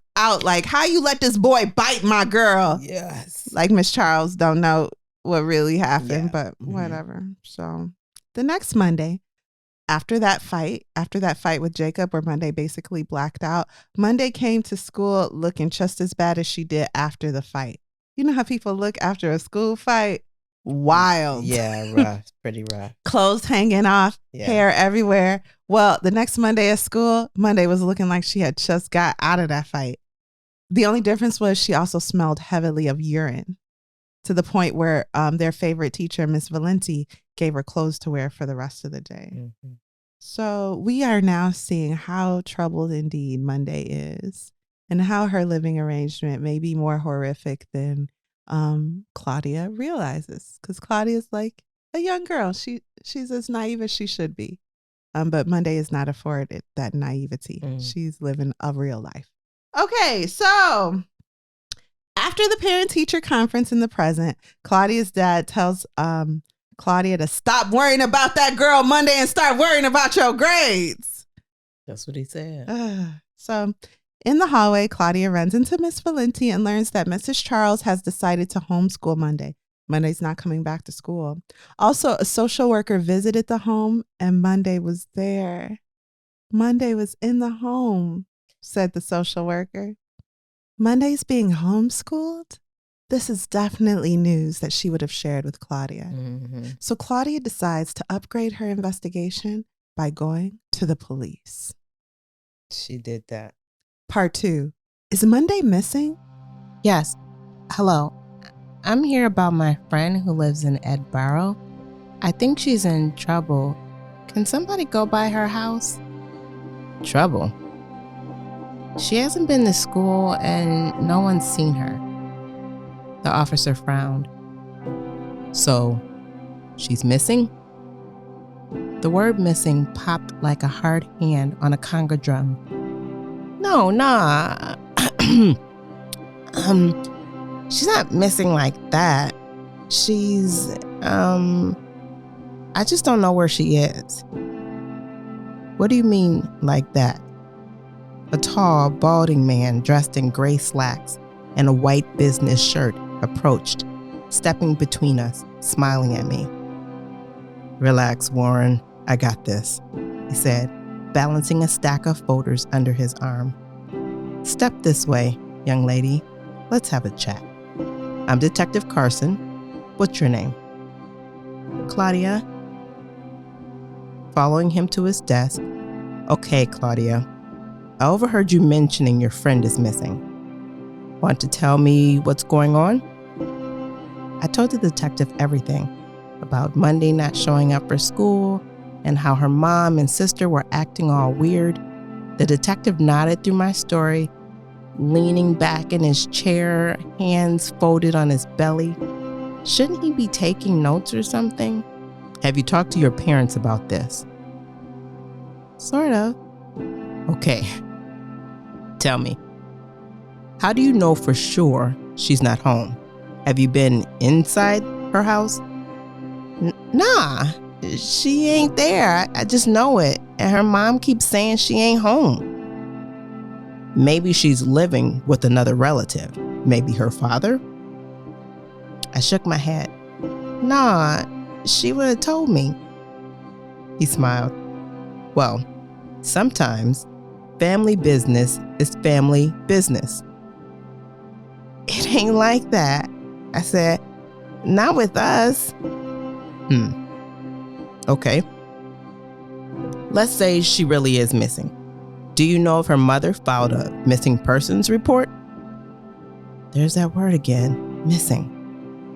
like, how you let this boy bite my girl? Yes. Like Miss Charles don't know what really happened, but whatever. So the next Monday, after that fight with Jacob where Monday basically blacked out, Monday came to school looking just as bad as she did after the fight. You know how people look after a school fight? Wild. Yeah, rough. Pretty rough. Clothes hanging off, hair everywhere. Well, the next Monday at school, Monday was looking like she had just got out of that fight. The only difference was she also smelled heavily of urine to the point where their favorite teacher, Miss Valenti, gave her clothes to wear for the rest of the day. Mm-hmm. So we are now seeing how troubled indeed Monday is and how her living arrangement may be more horrific than Claudia realizes, because Claudia's like a young girl. She's as naive as she should be. But Monday is not afforded that naivety. She's living a real life. Okay, so after the parent-teacher conference in the present, Claudia's dad tells Claudia to stop worrying about that girl Monday and start worrying about your grades. That's what he said. So in the hallway, Claudia runs into Miss Valenti and learns that Mrs. Charles has decided to homeschool Monday. Monday's not coming back to school. Also, a social worker visited the home and Monday was there. Monday was in the home, said the social worker. Monday's being homeschooled? This is definitely news that she would have shared with Claudia. Mm-hmm. So Claudia decides to upgrade her investigation by going to the police. She did that. Part 2. Is Monday missing? Yes. Hello. I'm here about my friend who lives in Edinburgh. I think she's in trouble. Can somebody go by her house? Trouble? She hasn't been to school and no one's seen her. The officer frowned. So, she's missing? The word missing popped like a hard hand on a conga drum. No, nah. She's not missing like that. She's, I just don't know where she is. What do you mean like that? A tall, balding man dressed in gray slacks and a white business shirt approached, stepping between us, smiling at me. "Relax, Warren. I got this," he said, balancing a stack of folders under his arm. "Step this way, young lady. Let's have a chat. I'm Detective Carson. What's your name?" "Claudia." Following him to his desk. "Okay, Claudia. I overheard you mentioning your friend is missing. Want to tell me what's going on?" I told the detective everything about Monday not showing up for school and how her mom and sister were acting all weird. The detective nodded through my story, leaning back in his chair, hands folded on his belly. Shouldn't he be taking notes or something? "Have you talked to your parents about this?" "Sort of." "Okay. Tell me, how do you know for sure she's not home? Have you been inside her house?" Nah, she ain't there. I just know it. And her mom keeps saying she ain't home." "Maybe she's living with another relative. Maybe her father?" I shook my head. "Nah, she would have told me." He smiled. "Well, sometimes family business is family business." "It ain't like that," I said. "Not with us." Okay. Let's say she really is missing. Do you know if her mother filed a missing persons report?" There's that word again, missing.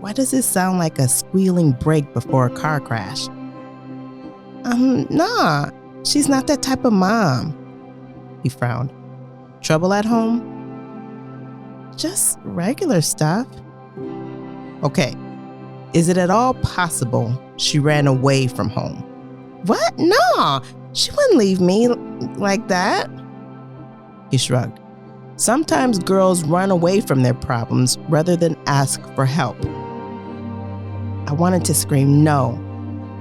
Why does it sound like a squealing brake before a car crash? Nah, she's not that type of mom." He frowned. "Trouble at home?" "Just regular stuff." "Okay. Is it at all possible she ran away from home?" "What? No, she wouldn't leave me like that." He shrugged. "Sometimes girls run away from their problems rather than ask for help." I wanted to scream no,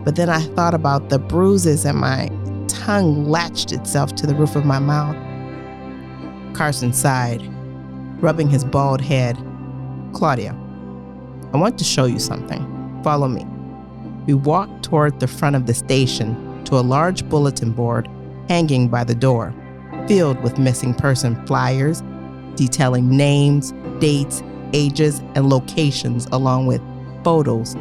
but then I thought about the bruises and my tongue latched itself to the roof of my mouth. Carson sighed, rubbing his bald head. "Claudia, I want to show you something. Follow me." We walked toward the front of the station to a large bulletin board hanging by the door, filled with missing person flyers detailing names, dates, ages, and locations, along with photos.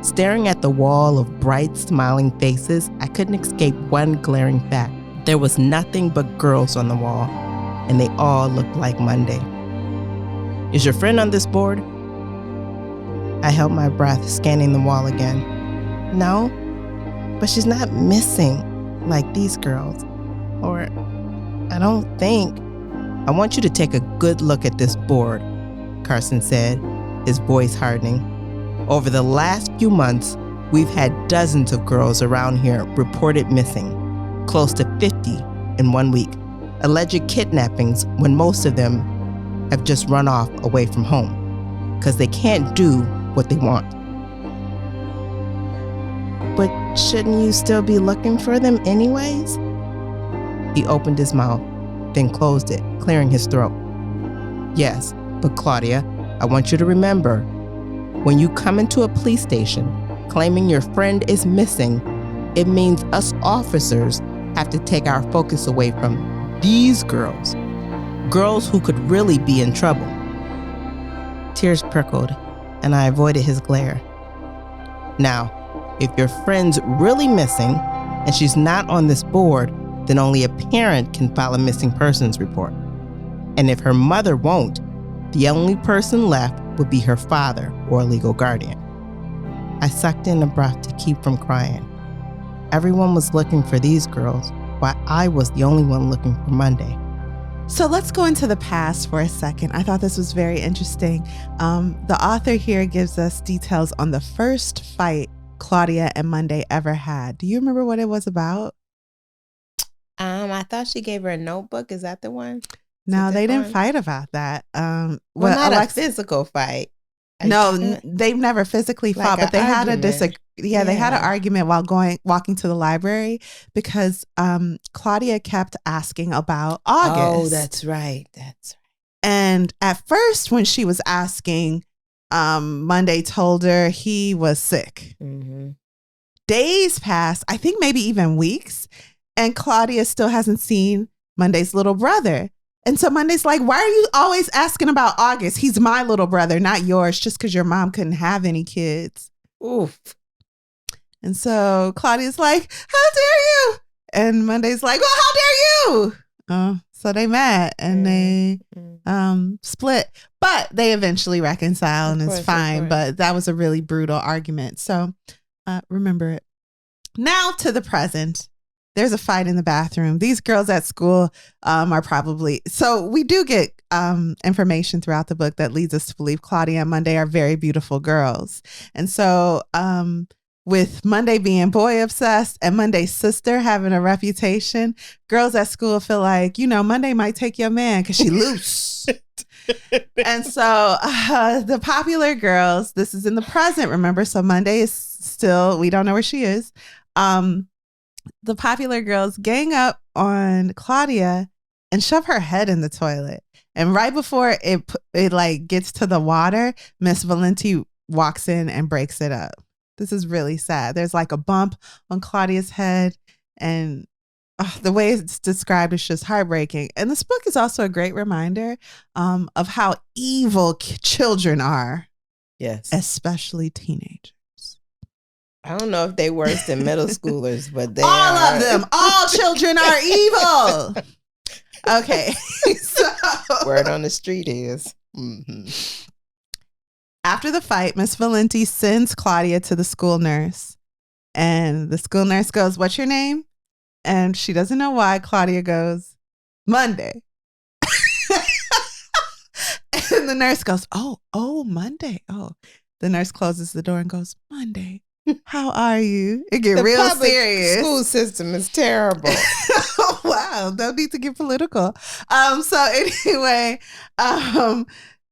Staring at the wall of bright, smiling faces, I couldn't escape one glaring fact. There was nothing but girls on the wall, and they all looked like Monday. "Is your friend on this board?" I held my breath, scanning the wall again. "No, but she's not missing like these girls. Or, I don't think." "I want you to take a good look at this board," Carson said, his voice hardening. "Over the last few months, we've had dozens of girls around here reported missing, close to 50 in 1 week. Alleged kidnappings when most of them have just run off away from home because they can't do what they want." "But shouldn't you still be looking for them anyways?" He opened his mouth, then closed it, clearing his throat. "Yes, but Claudia, I want you to remember, when you come into a police station claiming your friend is missing, it means us officers have to take our focus away from these girls who could really be in trouble." Tears prickled, and I avoided his glare. "Now, if your friend's really missing and she's not on this board, then only a parent can file a missing persons report. And if her mother won't, the only person left would be her father or a legal guardian." I sucked in a breath to keep from crying. Everyone was looking for these girls, while I was the only one looking for Monday. So let's go into the past for a second. I thought this was very interesting. The author here gives us details on the first fight Claudia and Monday ever had. Do you remember what it was about? I thought she gave her a notebook. Is that the one? No, they didn't fight about that. Well, not a physical fight. No, they've never physically fought, but they had a they had an argument while walking to the library because Claudia kept asking about August. Oh, that's right. That's right. And at first, when she was asking, Monday told her he was sick. Mm-hmm. Days passed, I think maybe even weeks, and Claudia still hasn't seen Monday's little brother. And so Monday's like, why are you always asking about August? He's my little brother, not yours, just because your mom couldn't have any kids. Oof. And so Claudia's like, how dare you? And Monday's like, well, how dare you? So they met and they split. But they eventually reconcile and it's fine. But that was a really brutal argument. So remember it. Now to the present. There's a fight in the bathroom. These girls at school are probably... So we do get information throughout the book that leads us to believe Claudia and Monday are very beautiful girls. And so with Monday being boy obsessed and Monday's sister having a reputation, girls at school feel like, Monday might take your man because she loose. And so the popular girls, this is in the present, remember? So Monday is still... We don't know where she is. The popular girls gang up on Claudia and shove her head in the toilet. And right before it like gets to the water, Miss Valenti walks in and breaks it up. This is really sad. There's like a bump on Claudia's head, and the way it's described is just heartbreaking. And this book is also a great reminder of how evil children are. Yes. Especially teenagers. I don't know if they worse than middle schoolers, but they all are. Of them. All children are evil. Okay. So word on the street is. Mm-hmm. After the fight, Miss Valenti sends Claudia to the school nurse. And the school nurse goes, what's your name? And she doesn't know why. Claudia goes, Monday. And the nurse goes, oh, Monday. Oh, the nurse closes the door and goes, Monday. How are you? It get real serious. School system is terrible. Oh, wow. No need to get political. So anyway,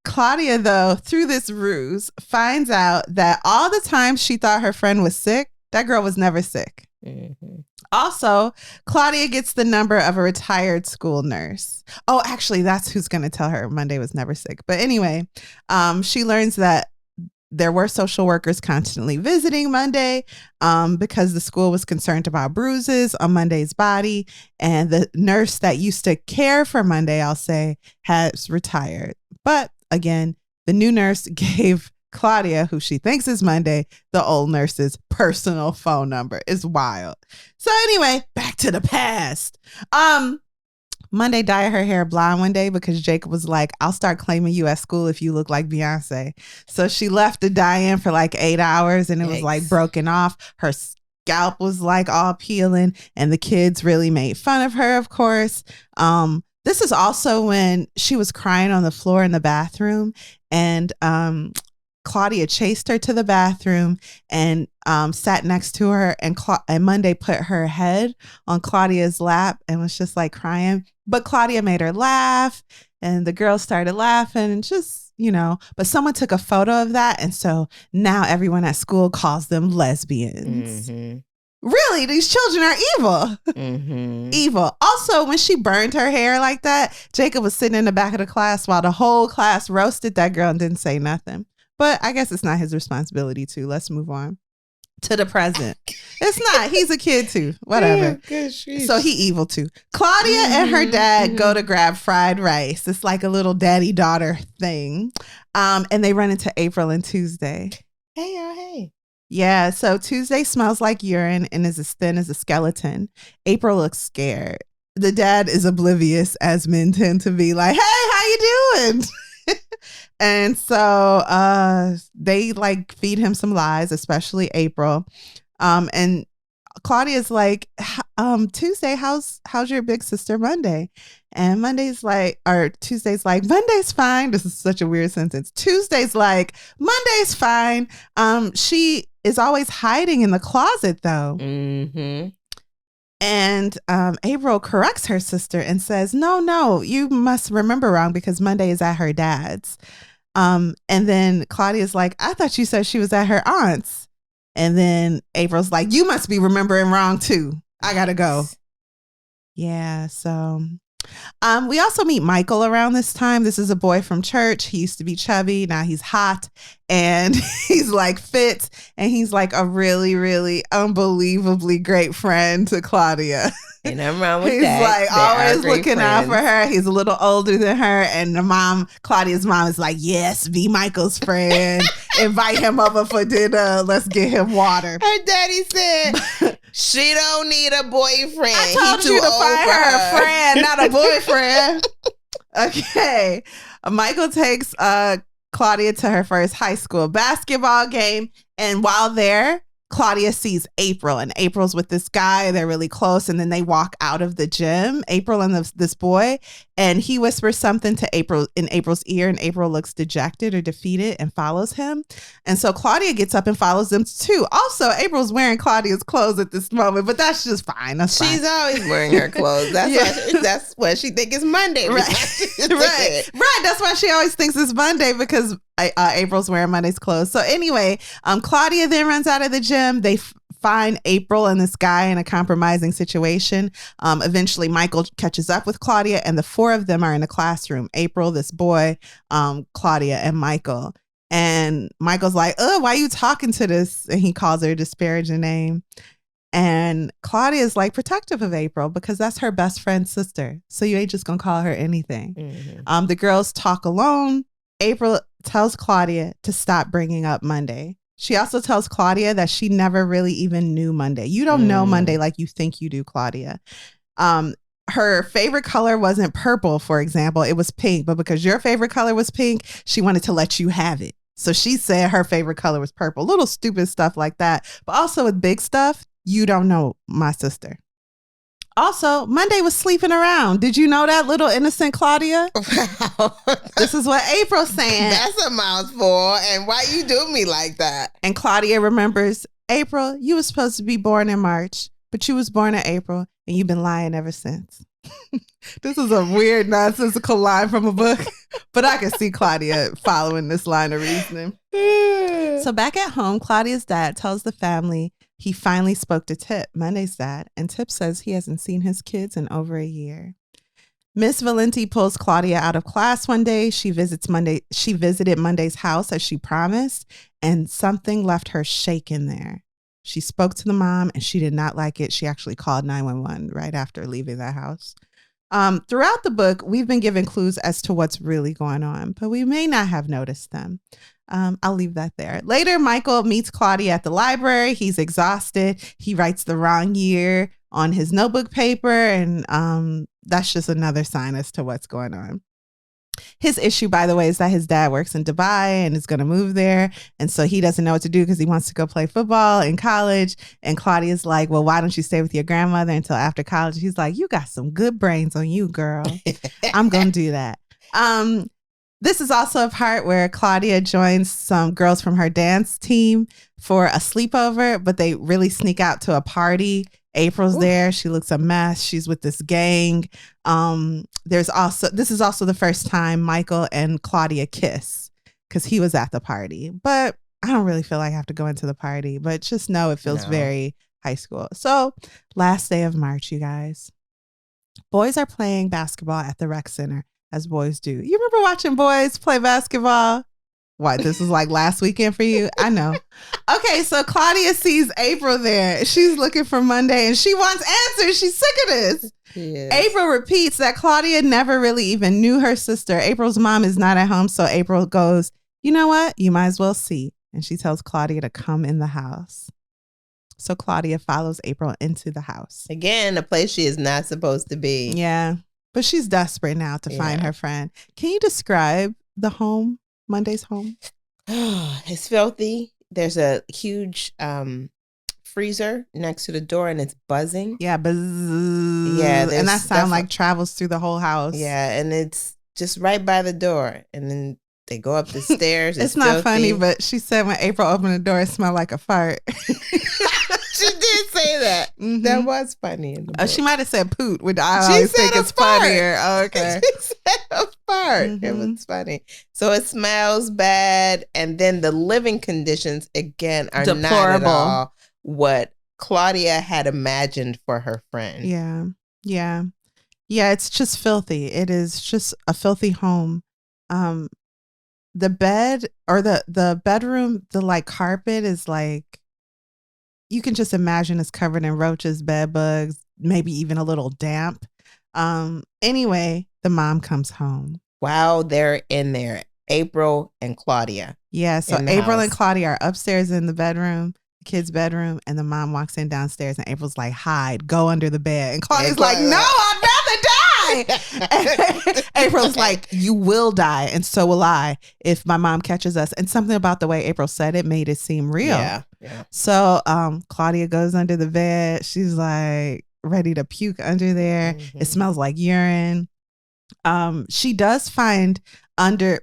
Claudia, though, through this ruse, finds out that all the time she thought her friend was sick, that girl was never sick. Mm-hmm. Also, Claudia gets the number of a retired school nurse. Oh, actually, that's who's going to tell her Monday was never sick. But anyway, she learns that there were social workers constantly visiting Monday because the school was concerned about bruises on Monday's body. And the nurse that used to care for Monday, I'll say, has retired. But again, the new nurse gave Claudia, who she thinks is Monday, the old nurse's personal phone number. It's wild. So anyway, back to the past. Monday dyed her hair blonde one day because Jacob was like, I'll start claiming you at school if you look like Beyonce. So she left the dye in for like 8 hours and it was like broken off. Her scalp was like all peeling and the kids really made fun of her, of course. This is also when she was crying on the floor in the bathroom and Claudia chased her to the bathroom and sat next to her and Monday put her head on Claudia's lap and was just like crying. But Claudia made her laugh and the girls started laughing and just, but someone took a photo of that. And so now everyone at school calls them lesbians. Mm-hmm. Really, these children are evil. Mm-hmm. Evil. Also, when she burned her hair like that, Jacob was sitting in the back of the class while the whole class roasted that girl and didn't say nothing. But I guess it's not his responsibility to. Let's move on to the present. It's not. He's a kid too. Whatever. Yeah, so he evil too. Claudia and her dad go to grab fried rice. It's like a little daddy-daughter thing. And they run into April and Tuesday. Hey, y'all, hey. Yeah, so Tuesday smells like urine and is as thin as a skeleton. April looks scared. The dad is oblivious, as men tend to be, like, hey, how you doing? And so they like feed him some lies, especially April. And Claudia's like, Tuesday, how's your big sister Monday? And Tuesday's like, Monday's fine. This is such a weird sentence. Tuesday's like, Monday's fine. She is always hiding in the closet though. Mm-hmm. And April corrects her sister and says, no, you must remember wrong because Monday is at her dad's. And then Claudia's like, I thought you said she was at her aunt's. And then April's like, you must be remembering wrong too. I gotta go. Yeah, so We also meet Michael around this time. This is a boy from church. He used to be chubby. Now he's hot and he's like fit. And he's like a really, really unbelievably great friend to Claudia. And I'm wrong with he's that. Like they always looking out for her. He's a little older than her. And Claudia's mom is like, yes, be Michael's friend. Invite him over for dinner. Let's get him water. Her daddy said, she don't need a boyfriend. I told you to find her a friend, not a boyfriend. Okay. Michael takes Claudia to her first high school basketball game. And while there, Claudia sees April, and April's with this guy. They're really close. And then they walk out of the gym, April and this boy, and he whispers something to April in April's ear, and April looks dejected or defeated and follows him. And so Claudia gets up and follows them too. Also, April's wearing Claudia's clothes at this moment, but that's just fine. She's always wearing her clothes. That's what she thinks is Monday. Right. Right. That's why she always thinks it's Monday, because April's wearing Monday's clothes. So anyway, Claudia then runs out of the gym. They find April and this guy in a compromising situation. Eventually, Michael catches up with Claudia, and the four of them are in a classroom. April, this boy, Claudia, and Michael. And Michael's like, oh, why are you talking to this? And he calls her a disparaging name. And Claudia is like protective of April because that's her best friend's sister. So you ain't just going to call her anything. Mm-hmm. The girls talk alone. April tells Claudia to stop bringing up Monday. She also tells Claudia that she never really even knew Monday. You don't know Monday like you think you do, Claudia. Her favorite color wasn't purple, for example. It was pink. But because your favorite color was pink, she wanted to let you have it. So she said her favorite color was purple. Little stupid stuff like that. But also with big stuff, you don't know my sister. Also, Monday was sleeping around. Did you know that, little innocent Claudia? Wow. This is what April's saying. That's a mouthful. And why you do me like that? And Claudia remembers, April, you were supposed to be born in March, but you was born in April, and you've been lying ever since. This is a weird, nonsensical line from a book, but I can see Claudia following this line of reasoning. So back at home, Claudia's dad tells the family he finally spoke to Tip, Monday's dad, and Tip says he hasn't seen his kids in over a year. Miss Valenti pulls Claudia out of class one day. She visited Monday's house as she promised, and something left her shaken there. She spoke to the mom, and she did not like it. She actually called 911 right after leaving that house. Throughout the book, we've been given clues as to what's really going on, but we may not have noticed them. I'll leave that there. Later, Michael meets Claudia at the library. He's exhausted. He writes the wrong year on his notebook paper, and that's just another sign as to what's going on. His issue, by the way, is that his dad works in Dubai and is going to move there. And so he doesn't know what to do because he wants to go play football in college. And Claudia's like, well, why don't you stay with your grandmother until after college? He's like, you got some good brains on you, girl. I'm going to do that. This is also a part where Claudia joins some girls from her dance team for a sleepover, but they really sneak out to a party. April's there. She looks a mess. She's with this gang. This is also the first time Michael and Claudia kiss because he was at the party. But I don't really feel like I have to go into the party, but just know it feels very high school. So last day of March, you guys. Boys are playing basketball at the rec center, as boys do. You remember watching boys play basketball? What, this was like last weekend for you? I know. Okay, so Claudia sees April there. She's looking for Monday and she wants answers. She's sick of this. Yes. April repeats that Claudia never really even knew her sister. April's mom is not at home, so April goes, you know what? You might as well see. And she tells Claudia to come in the house. So Claudia follows April into the house. Again, a place she is not supposed to be. Yeah, but she's desperate now to find her friend. Can you describe the home? Monday's home? It's filthy. There's a huge freezer next to the door and it's buzzing. Yeah, buzz. Yeah, and that sound like travels through the whole house. Yeah, and it's just right by the door. And then they go up the stairs. It's not filthy. Funny, but she said when April opened the door, it smelled like a fart. She did say that. Mm-hmm. That was funny. In the book. She might have said poot, which I always think it's funnier. Oh, okay. She said a fart. Mm-hmm. It was funny. So it smells bad. And then the living conditions, again, are deplorable. Not at all what Claudia had imagined for her friend. Yeah. Yeah. Yeah, it's just filthy. It is just a filthy home. The bed or the bedroom, the like carpet is like, you can just imagine it's covered in roaches, bed bugs, maybe even a little damp. Anyway, the mom comes home. Wow, they're in there. April and Claudia. Yeah, so April and Claudia are upstairs in the bedroom, the kid's bedroom, and the mom walks in downstairs and April's like, hide, go under the bed. And Claudia's like, no, I'd rather die. April's like, you will die, and so will I if my mom catches us. And something about the way April said it made it seem real. Yeah. So Claudia goes under the bed. She's like ready to puke under there. It smells like urine. She does find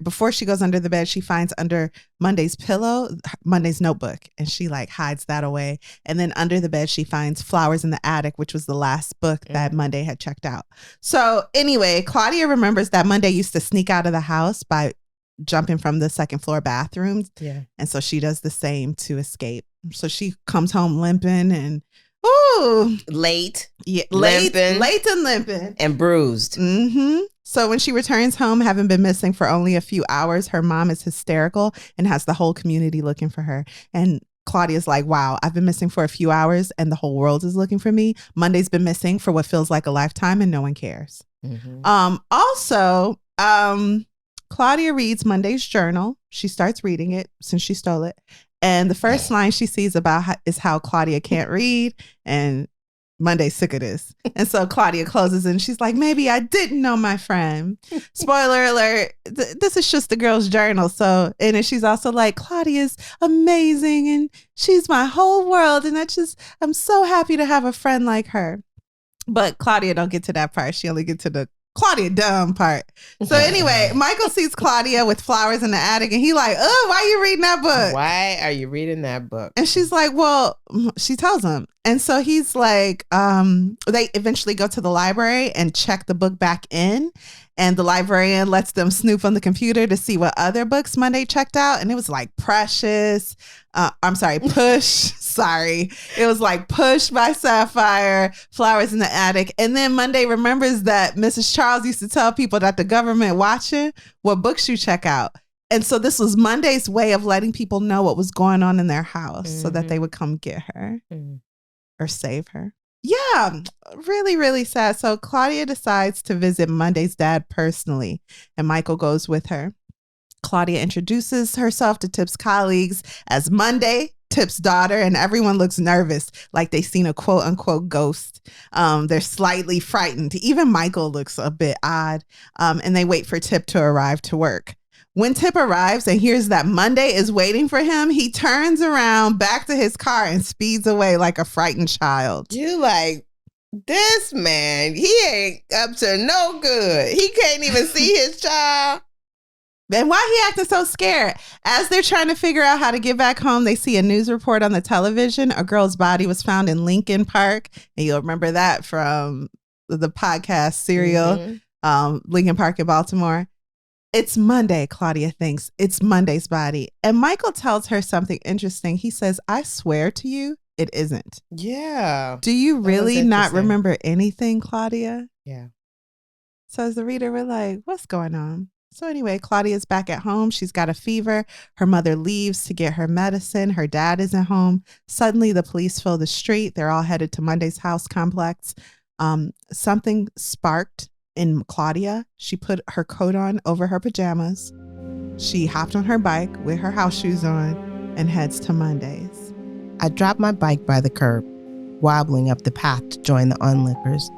before she goes under the bed, she finds under Monday's pillow, Monday's notebook, and she like hides that away. And then under the bed, she finds Flowers in the Attic, which was the last book that Monday had checked out. So anyway, Claudia remembers that Monday used to sneak out of the house by jumping from the second floor bathrooms. Yeah. And so she does the same to escape. So she comes home limping and late and limping and bruised. So when she returns home, having been missing for only a few hours, her mom is hysterical and has the whole community looking for her. And Claudia's like, wow, I've been missing for a few hours and the whole world is looking for me. Monday's been missing for what feels like a lifetime and no one cares. Also, Claudia reads Monday's journal. She starts reading it since she stole it. And the first line she sees is how Claudia can't read, and Monday's sick of this. And so Claudia closes and she's like, maybe I didn't know my friend. Spoiler alert, this is just the girl's journal. So, and then she's also like, Claudia's amazing and she's my whole world. And I'm so happy to have a friend like her. But Claudia don't get to that part. She only gets to the Claudia dumb part. So anyway, Michael sees Claudia with Flowers in the Attic and he like, oh, why are you reading that book? Why are you reading that book? And she's like, well, she tells him. And so he's like, they eventually go to the library and check the book back in. And the librarian lets them snoop on the computer to see what other books Monday checked out. And it was like Push. Sorry. It was like Push by Sapphire, Flowers in the Attic. And then Monday remembers that Mrs. Charles used to tell people that the government watching what books you check out. And so this was Monday's way of letting people know what was going on in their house so that they would come get her or save her. Yeah, really, really sad. So Claudia decides to visit Monday's dad personally, and Michael goes with her. Claudia introduces herself to Tip's colleagues as Monday, Tip's daughter, and everyone looks nervous, like they've seen a quote unquote ghost. They're slightly frightened. Even Michael looks a bit odd, and they wait for Tip to arrive to work. When Tip arrives and hears that Monday is waiting for him, he turns around back to his car and speeds away like a frightened child. You like, this man, he ain't up to no good. He can't even see his child. And why he acting so scared? As they're trying to figure out how to get back home, they see a news report on the television. A girl's body was found in Lincoln Park. And you'll remember that from the podcast Serial, Lincoln Park in Baltimore. It's Monday, Claudia thinks. It's Monday's body. And Michael tells her something interesting. He says, I swear to you, it isn't. Yeah. Do you really not remember anything, Claudia? Yeah. So as the reader, we're like, what's going on? So anyway, Claudia's back at home. She's got a fever. Her mother leaves to get her medicine. Her dad isn't home. Suddenly, the police fill the street. They're all headed to Monday's house complex. Something sparked in Claudia. She put her coat on over her pajamas. She hopped on her bike with her house shoes on and heads to Monday's. I dropped my bike by the curb, wobbling up the path to join the onlookers.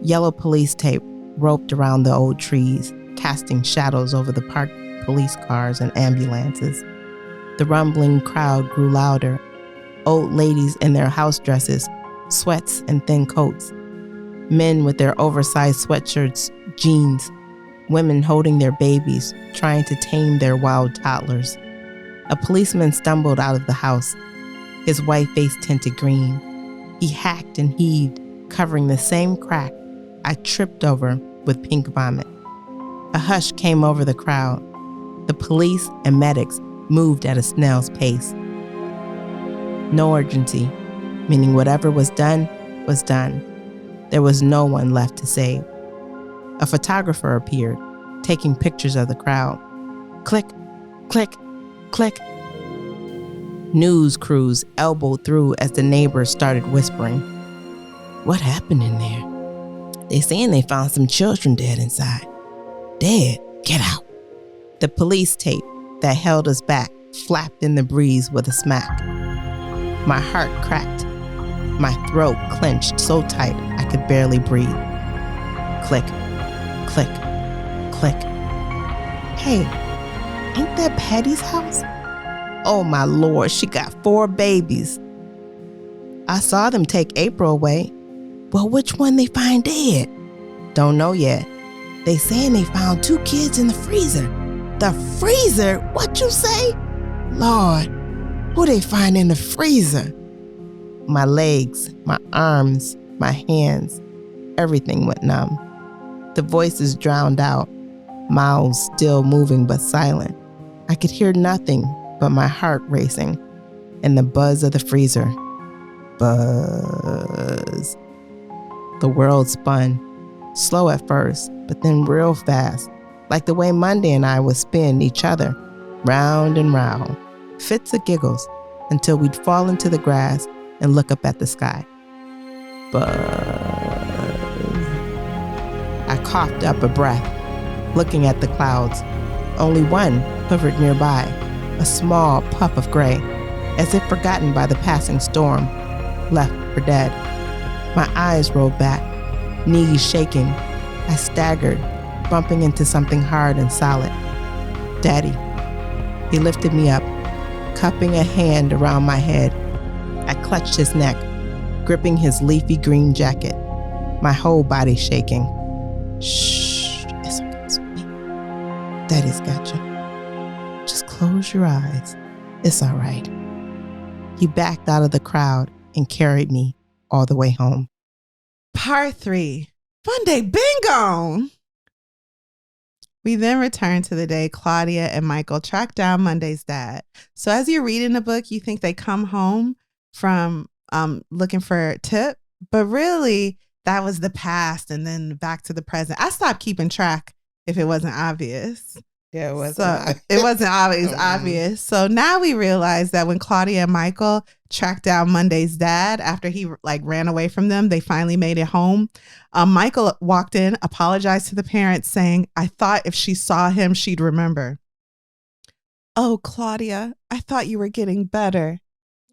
Yellow police tape roped around the old trees, casting shadows over the parked police cars and ambulances. The rumbling crowd grew louder. Old ladies in their house dresses, sweats and thin coats. Men with their oversized sweatshirts, jeans. Women holding their babies, trying to tame their wild toddlers. A policeman stumbled out of the house, his white face tinted green. He hacked and heaved, covering the same crack I tripped over with pink vomit. A hush came over the crowd. The police and medics moved at a snail's pace. No urgency, meaning whatever was done was done. There was no one left to save. A photographer appeared, taking pictures of the crowd. Click, click, click. News crews elbowed through as the neighbors started whispering. What happened in there? They saying they found some children dead inside. Dead? Get out. The police tape that held us back flapped in the breeze with a smack. My heart cracked. My throat clenched so tight I could barely breathe. Click, click, click. Hey, ain't that Patty's house? Oh my Lord, she got 4 babies. I saw them take April away. Well, which one they find dead? Don't know yet. They saying they found 2 kids in the freezer. The freezer? What you say? Lord, who they find in the freezer? My legs, my arms, my hands, everything went numb. The voices drowned out, mouths still moving but silent. I could hear nothing but my heart racing and the buzz of the freezer. Buzz. The world spun, slow at first, but then real fast, like the way Monday and I would spin each other, round and round, fits of giggles, until we'd fall into the grass and look up at the sky. Buzz. I coughed up a breath, looking at the clouds. Only one hovered nearby, a small puff of gray, as if forgotten by the passing storm, left for dead. My eyes rolled back, knees shaking. I staggered, bumping into something hard and solid. Daddy. He lifted me up, cupping a hand around my head. I clutched his neck, gripping his leafy green jacket, my whole body shaking. Shh, it's okay, sweetie. Daddy's got you. Just close your eyes. It's all right. He backed out of the crowd and carried me all the way home. Part 3. Monday bingo! We then return to the day Claudia and Michael track down Monday's dad. So as you're reading the book, you think they come home from looking for Tip, but really that was the past and then back to the present. I stopped keeping track if it wasn't obvious. Yeah, it wasn't. So it wasn't always obvious. So now we realize that when Claudia and Michael tracked down Monday's dad after he ran away from them, they finally made it home. Michael walked in, apologized to the parents, saying, "I thought if she saw him, she'd remember." "Oh, Claudia, I thought you were getting better."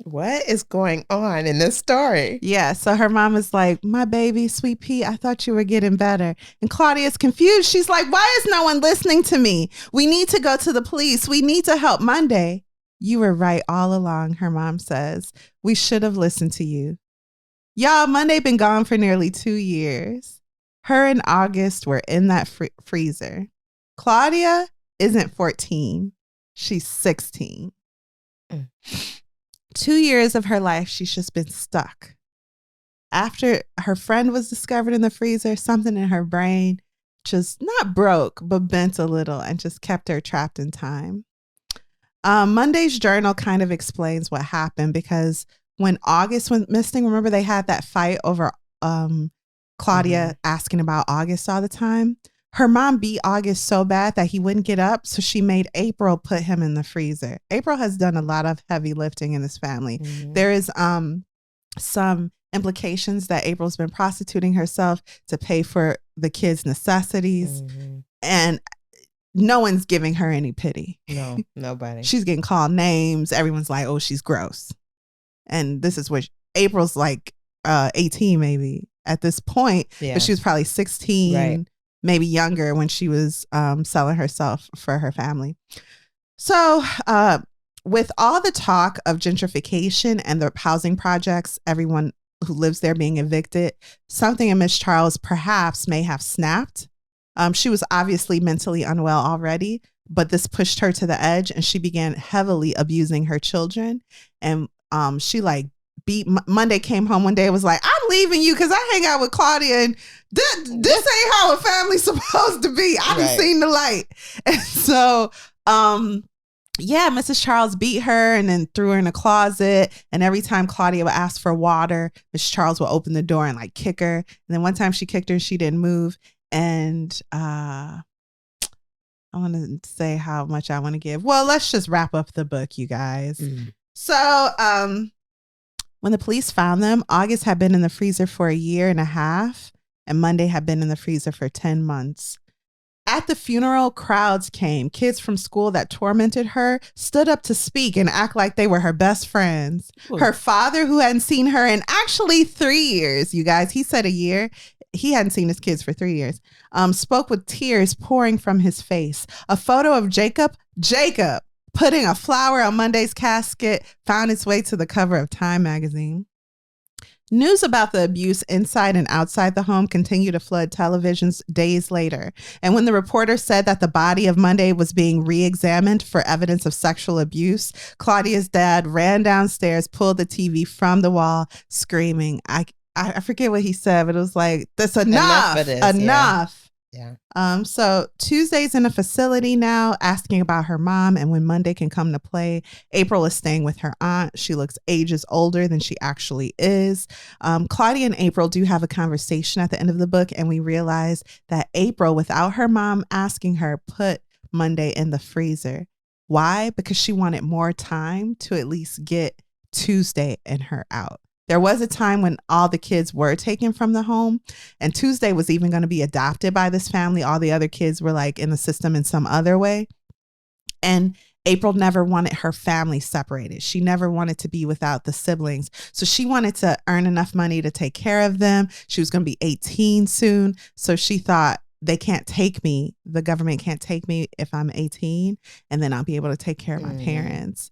What is going on in this story? Yeah, so her mom is like, "My baby, sweet pea, I thought you were getting better." And Claudia's confused. She's like, "Why is no one listening to me? We need to go to the police. We need to help Monday." "You were right all along," her mom says. "We should have listened to you." Y'all, Monday been gone for nearly 2 years. Her and August were in that freezer. Claudia isn't 14. She's 16. 2 years of her life, she's just been stuck. After her friend was discovered in the freezer, something in her brain just not broke, but bent a little and just kept her trapped in time. Monday's journal kind of explains what happened because when August went missing, remember they had that fight over Claudia asking about August all the time? Her mom beat August so bad that he wouldn't get up, so she made April put him in the freezer. April has done a lot of heavy lifting in this family. Mm-hmm. There is some implications that April's been prostituting herself to pay for the kids' necessities, and no one's giving her any pity. No, nobody. She's getting called names. Everyone's like, "Oh, she's gross." And this is where April's 18 maybe at this point, but she was probably 16. Right. Maybe younger when she was selling herself for her family. So with all the talk of gentrification and the housing projects, everyone who lives there being evicted, something in Miss Charles perhaps may have snapped. She was obviously mentally unwell already, but this pushed her to the edge and she began heavily abusing her children. And she beat Monday came home one day and was like, "I'm leaving you because I hang out with Claudia and this ain't how a family's supposed to be. I done seen the light." And so Mrs. Charles beat her and then threw her in a closet, and every time Claudia would ask for water, Mrs. Charles would open the door and kick her. And then one time she kicked her and she didn't move, And I want to say how much I want to give. Well, let's just wrap up the book, you guys. So when the police found them, August had been in the freezer for 1.5 years, and Monday had been in the freezer for 10 months. At the funeral, crowds came. Kids from school that tormented her stood up to speak and act like they were her best friends. Ooh. Her father, who hadn't seen her in actually 3 years, you guys, he said 1 year. He hadn't seen his kids for 3 years, spoke with tears pouring from his face. A photo of Jacob putting a flower on Monday's casket found its way to the cover of Time magazine. News about the abuse inside and outside the home continued to flood televisions days later. And when the reporter said that the body of Monday was being re-examined for evidence of sexual abuse, Claudia's dad ran downstairs, pulled the TV from the wall, screaming. I forget what he said, but it was like, that's enough. Enough. Yeah. So Tuesday's in a facility now, asking about her mom and when Monday can come to play. April is staying with her aunt. She looks ages older than she actually is. Claudia and April do have a conversation at the end of the book, and we realize that April, without her mom asking her, put Monday in the freezer. Why? Because she wanted more time to at least get Tuesday and her out. There was a time when all the kids were taken from the home, and Tuesday was even going to be adopted by this family. All the other kids were like in the system in some other way. And April never wanted her family separated. She never wanted to be without the siblings. So she wanted to earn enough money to take care of them. She was going to be 18 soon. So she thought, they can't take me. The government can't take me if I'm 18, and then I'll be able to take care of my parents.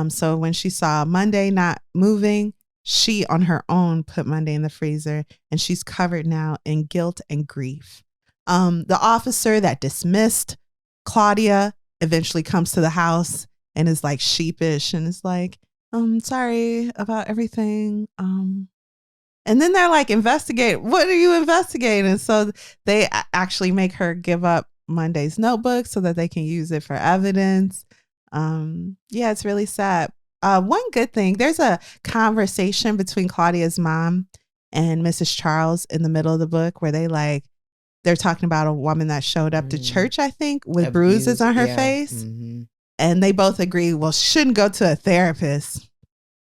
So when she saw Monday not moving, she, on her own, put Monday in the freezer, and she's covered now in guilt and grief. The officer that dismissed Claudia eventually comes to the house and is like sheepish and is like, sorry about everything. And then they're like, investigate. What are you investigating? So they actually make her give up Monday's notebook so that they can use it for evidence. Yeah, it's really sad. One good thing, there's a conversation between Claudia's mom and Mrs. Charles in the middle of the book where they're talking about a woman that showed up to church, I think, with bruises on her face. Mm-hmm. And they both agree, well, she shouldn't go to a therapist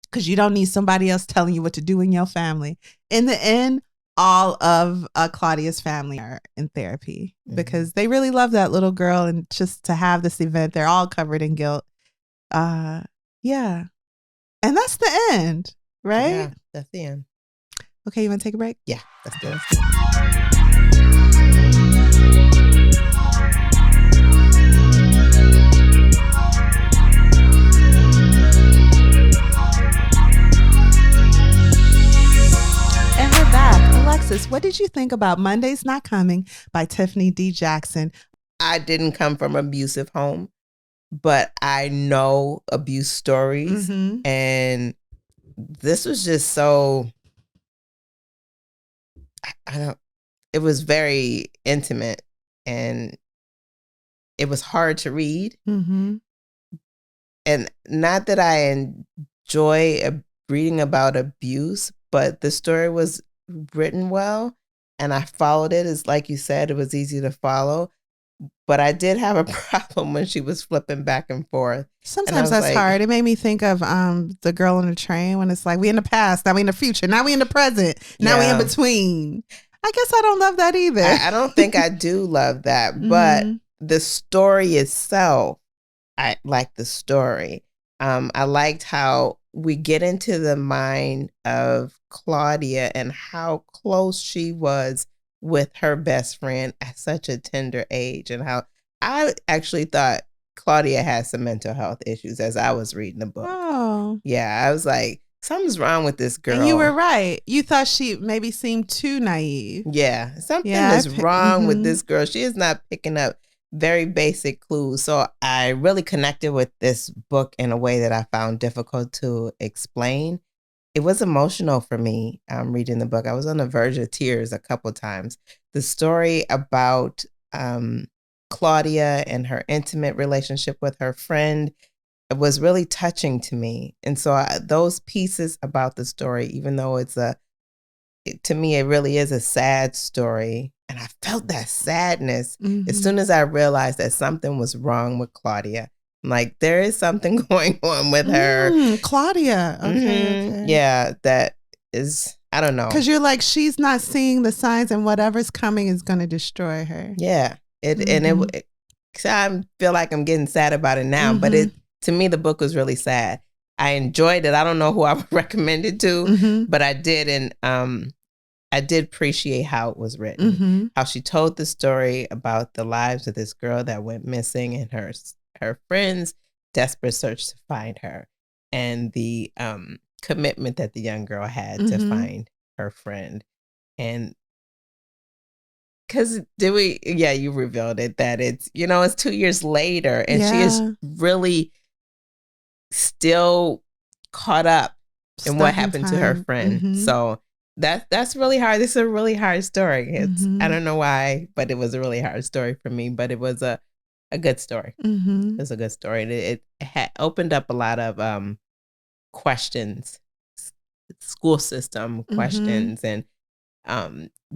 because you don't need somebody else telling you what to do in your family. In the end, all of Claudia's family are in therapy because they really love that little girl. And just to have this event, they're all covered in guilt. Yeah. And that's the end, right? Yeah, that's the end. Okay, you want to take a break? Yeah, let's do it. And we're back. Alexis, what did you think about Monday's Not Coming by Tiffany D. Jackson? I didn't come from an abusive home, but I know abuse stories, and this was just so, it was very intimate, and it was hard to read. And not that I enjoy reading about abuse, but the story was written well, and I followed it. It's like you said, it was easy to follow. But I did have a problem when she was flipping back and forth. Sometimes that's hard. It made me think of the girl on the train when it's like, we in the past, now we in the future, now we in the present, now we in between. I guess I don't love that either. I don't think I do love that. But the story itself, I like the story. I liked how we get into the mind of Claudia and how close she was with her best friend at such a tender age, and how I actually thought Claudia had some mental health issues as I was reading the book. Oh. Yeah, I was like, something's wrong with this girl. And you were right. You thought she maybe seemed too naive. Yeah, something is wrong with this girl. She is not picking up very basic clues. So I really connected with this book in a way that I found difficult to explain. It was emotional for me reading the book. I was on the verge of tears a couple times. The story about Claudia and her intimate relationship with her friend was really touching to me. And so those pieces about the story, even though to me, it really is a sad story, And I felt that sadness as soon as I realized that something was wrong with Claudia. I'm like, there is something going on with her. Claudia. Okay. Yeah, that is, I don't know. Because you're like, she's not seeing the signs, and whatever's coming is going to destroy her. Yeah. I feel like I'm getting sad about it now, but to me, the book was really sad. I enjoyed it. I don't know who I would recommend it to, but I did. And I did appreciate how it was written, how she told the story about the lives of this girl that went missing and her friends' desperate search to find her, and the commitment that the young girl had to find her friend. And because you revealed it, that it's 2 years later, and she is really still caught up in what happened to her friend. So that's really hard. This is a really hard story. I don't know why, but it was a really hard story for me, but it was a good story. It was a good story. It had opened up a lot of questions, school system questions, and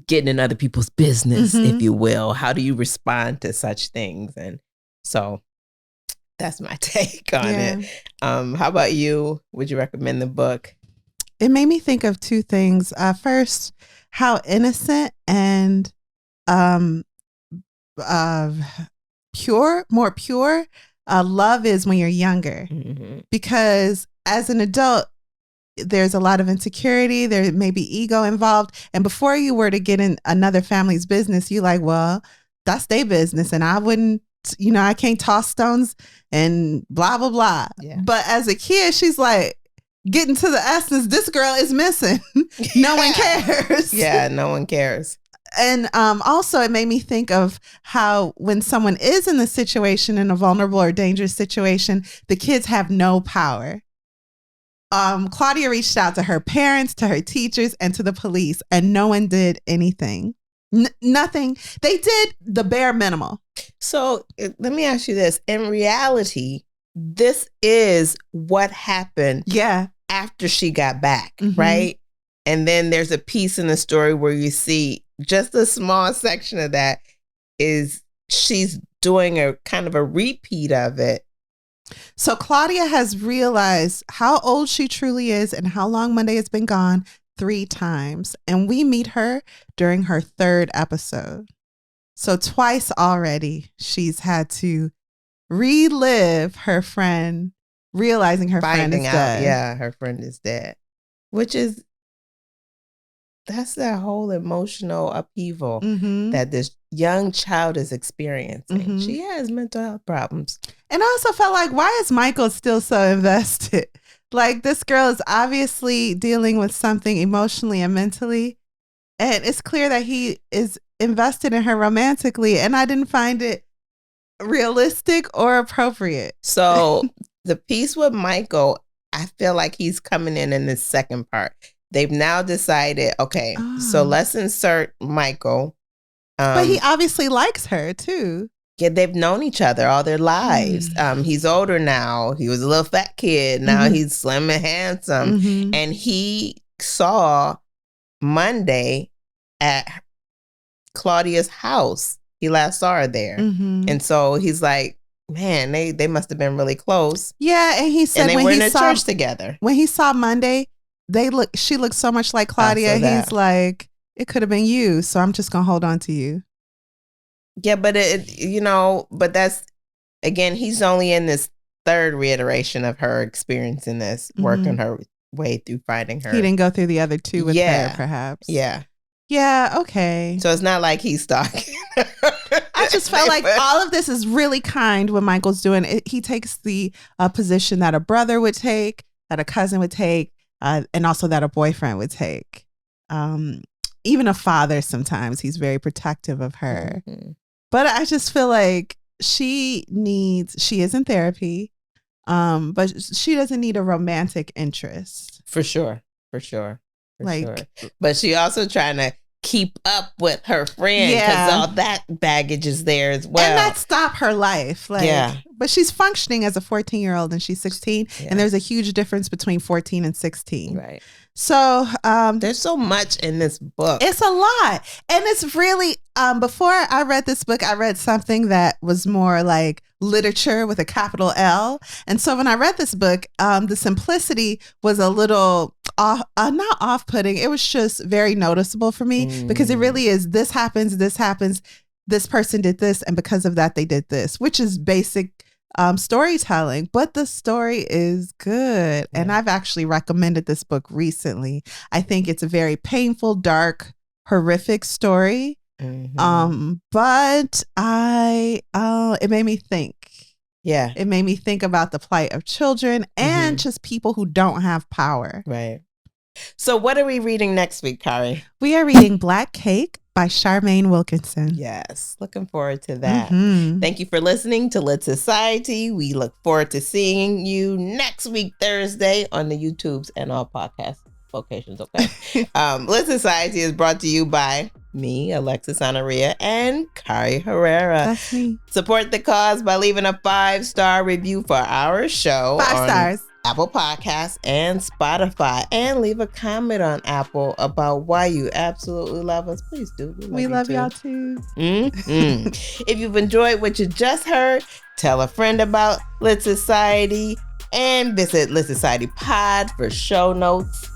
getting in other people's business, if you will. How do you respond to such things? And so that's my take on it. How about you? Would you recommend the book? It made me think of two things. First, how innocent and more pure love is when you're younger. Because as an adult, there's a lot of insecurity. There may be ego involved. And before you were to get in another family's business, you like, well, that's their business. And I wouldn't, I can't toss stones and blah, blah, blah. Yeah. But as a kid, she's like, getting to the essence, this girl is missing. No one cares. Yeah, no one cares. And also it made me think of how when someone is in a situation, in a vulnerable or dangerous situation, the kids have no power. Claudia reached out to her parents, to her teachers, and to the police, and no one did anything. Nothing. They did the bare minimum. So let me ask you this. In reality, this is what happened after she got back, right? And then there's a piece in the story where you see just a small section of that is she's doing a kind of a repeat of it. So Claudia has realized how old she truly is and how long Monday has been gone 3 times. And we meet her during her 3rd episode. So twice already she's had to relive her friend realizing her friend is dead. Yeah, her friend is dead. That's that whole emotional upheaval that this young child is experiencing. She has mental health problems. And I also felt like, why is Michael still so invested? Like, this girl is obviously dealing with something emotionally and mentally. And it's clear that he is invested in her romantically. And I didn't find it realistic or appropriate. So the piece with Michael, I feel like he's coming in the second part. They've now decided, okay, so let's insert Michael. But he obviously likes her too. Yeah, they've known each other all their lives. He's older now. He was a little fat kid. Now he's slim and handsome. And he saw Monday at Claudia's house. He last saw her there. And so he's like, man, they must have been really close. Yeah, and he said and they were in a church together. When he saw Monday, she looked so much like Claudia. He's like, it could have been you, so I'm just gonna hold on to you. Yeah, but but that's, again, he's only in this 3rd reiteration of her experiencing this, working her way through finding her. He didn't go through the other 2 with her, perhaps. Yeah, okay. So it's not like he's stalking her. I just felt like all of this is really kind what Michael's doing. He takes the position that a brother would take, that a cousin would take, and also that a boyfriend would take. Even a father, sometimes he's very protective of her. But I just feel like she is in therapy, but she doesn't need a romantic interest. For sure. But she also trying to keep up with her friend because all that baggage is there as well. And not stop her life. but she's functioning as a 14-year-old and she's 16. Yeah. And there's a huge difference between 14 and 16. Right. So there's so much in this book. It's a lot. And it's really, before I read this book, I read something that was more like literature with a capital L. And so when I read this book, the simplicity was a little not off-putting. It was just very noticeable for me because it really is, this happens, this person did this, and because of that, they did this, which is basic storytelling, but the story is good. Yeah. And I've actually recommended this book recently. I think it's a very painful, dark, horrific story. But it made me think. Yeah. It made me think about the plight of children and just people who don't have power. Right. So what are we reading next week, Kari? We are reading Black Cake by Charmaine Wilkinson. Yes, looking forward to that. Thank you for listening to Lit Society. We look forward to seeing you next week, Thursday, on the YouTubes and all podcast locations, okay? Lit Society is brought to you by me, Alexis Honoria, and Kari Herrera. That's me. Support the cause by leaving a 5-star review for our show. 5 stars. Apple Podcasts and Spotify, and leave a comment on Apple about why you absolutely love us. Please do. We love y'all too. If you've enjoyed what you just heard, tell a friend about Lit Society and visit Lit Society Pod for show notes.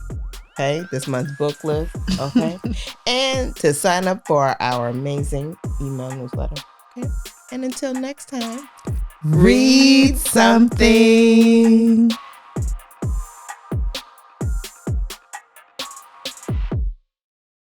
Okay, this month's book list. Okay, and to sign up for our amazing email newsletter. Okay, and until next time, read something.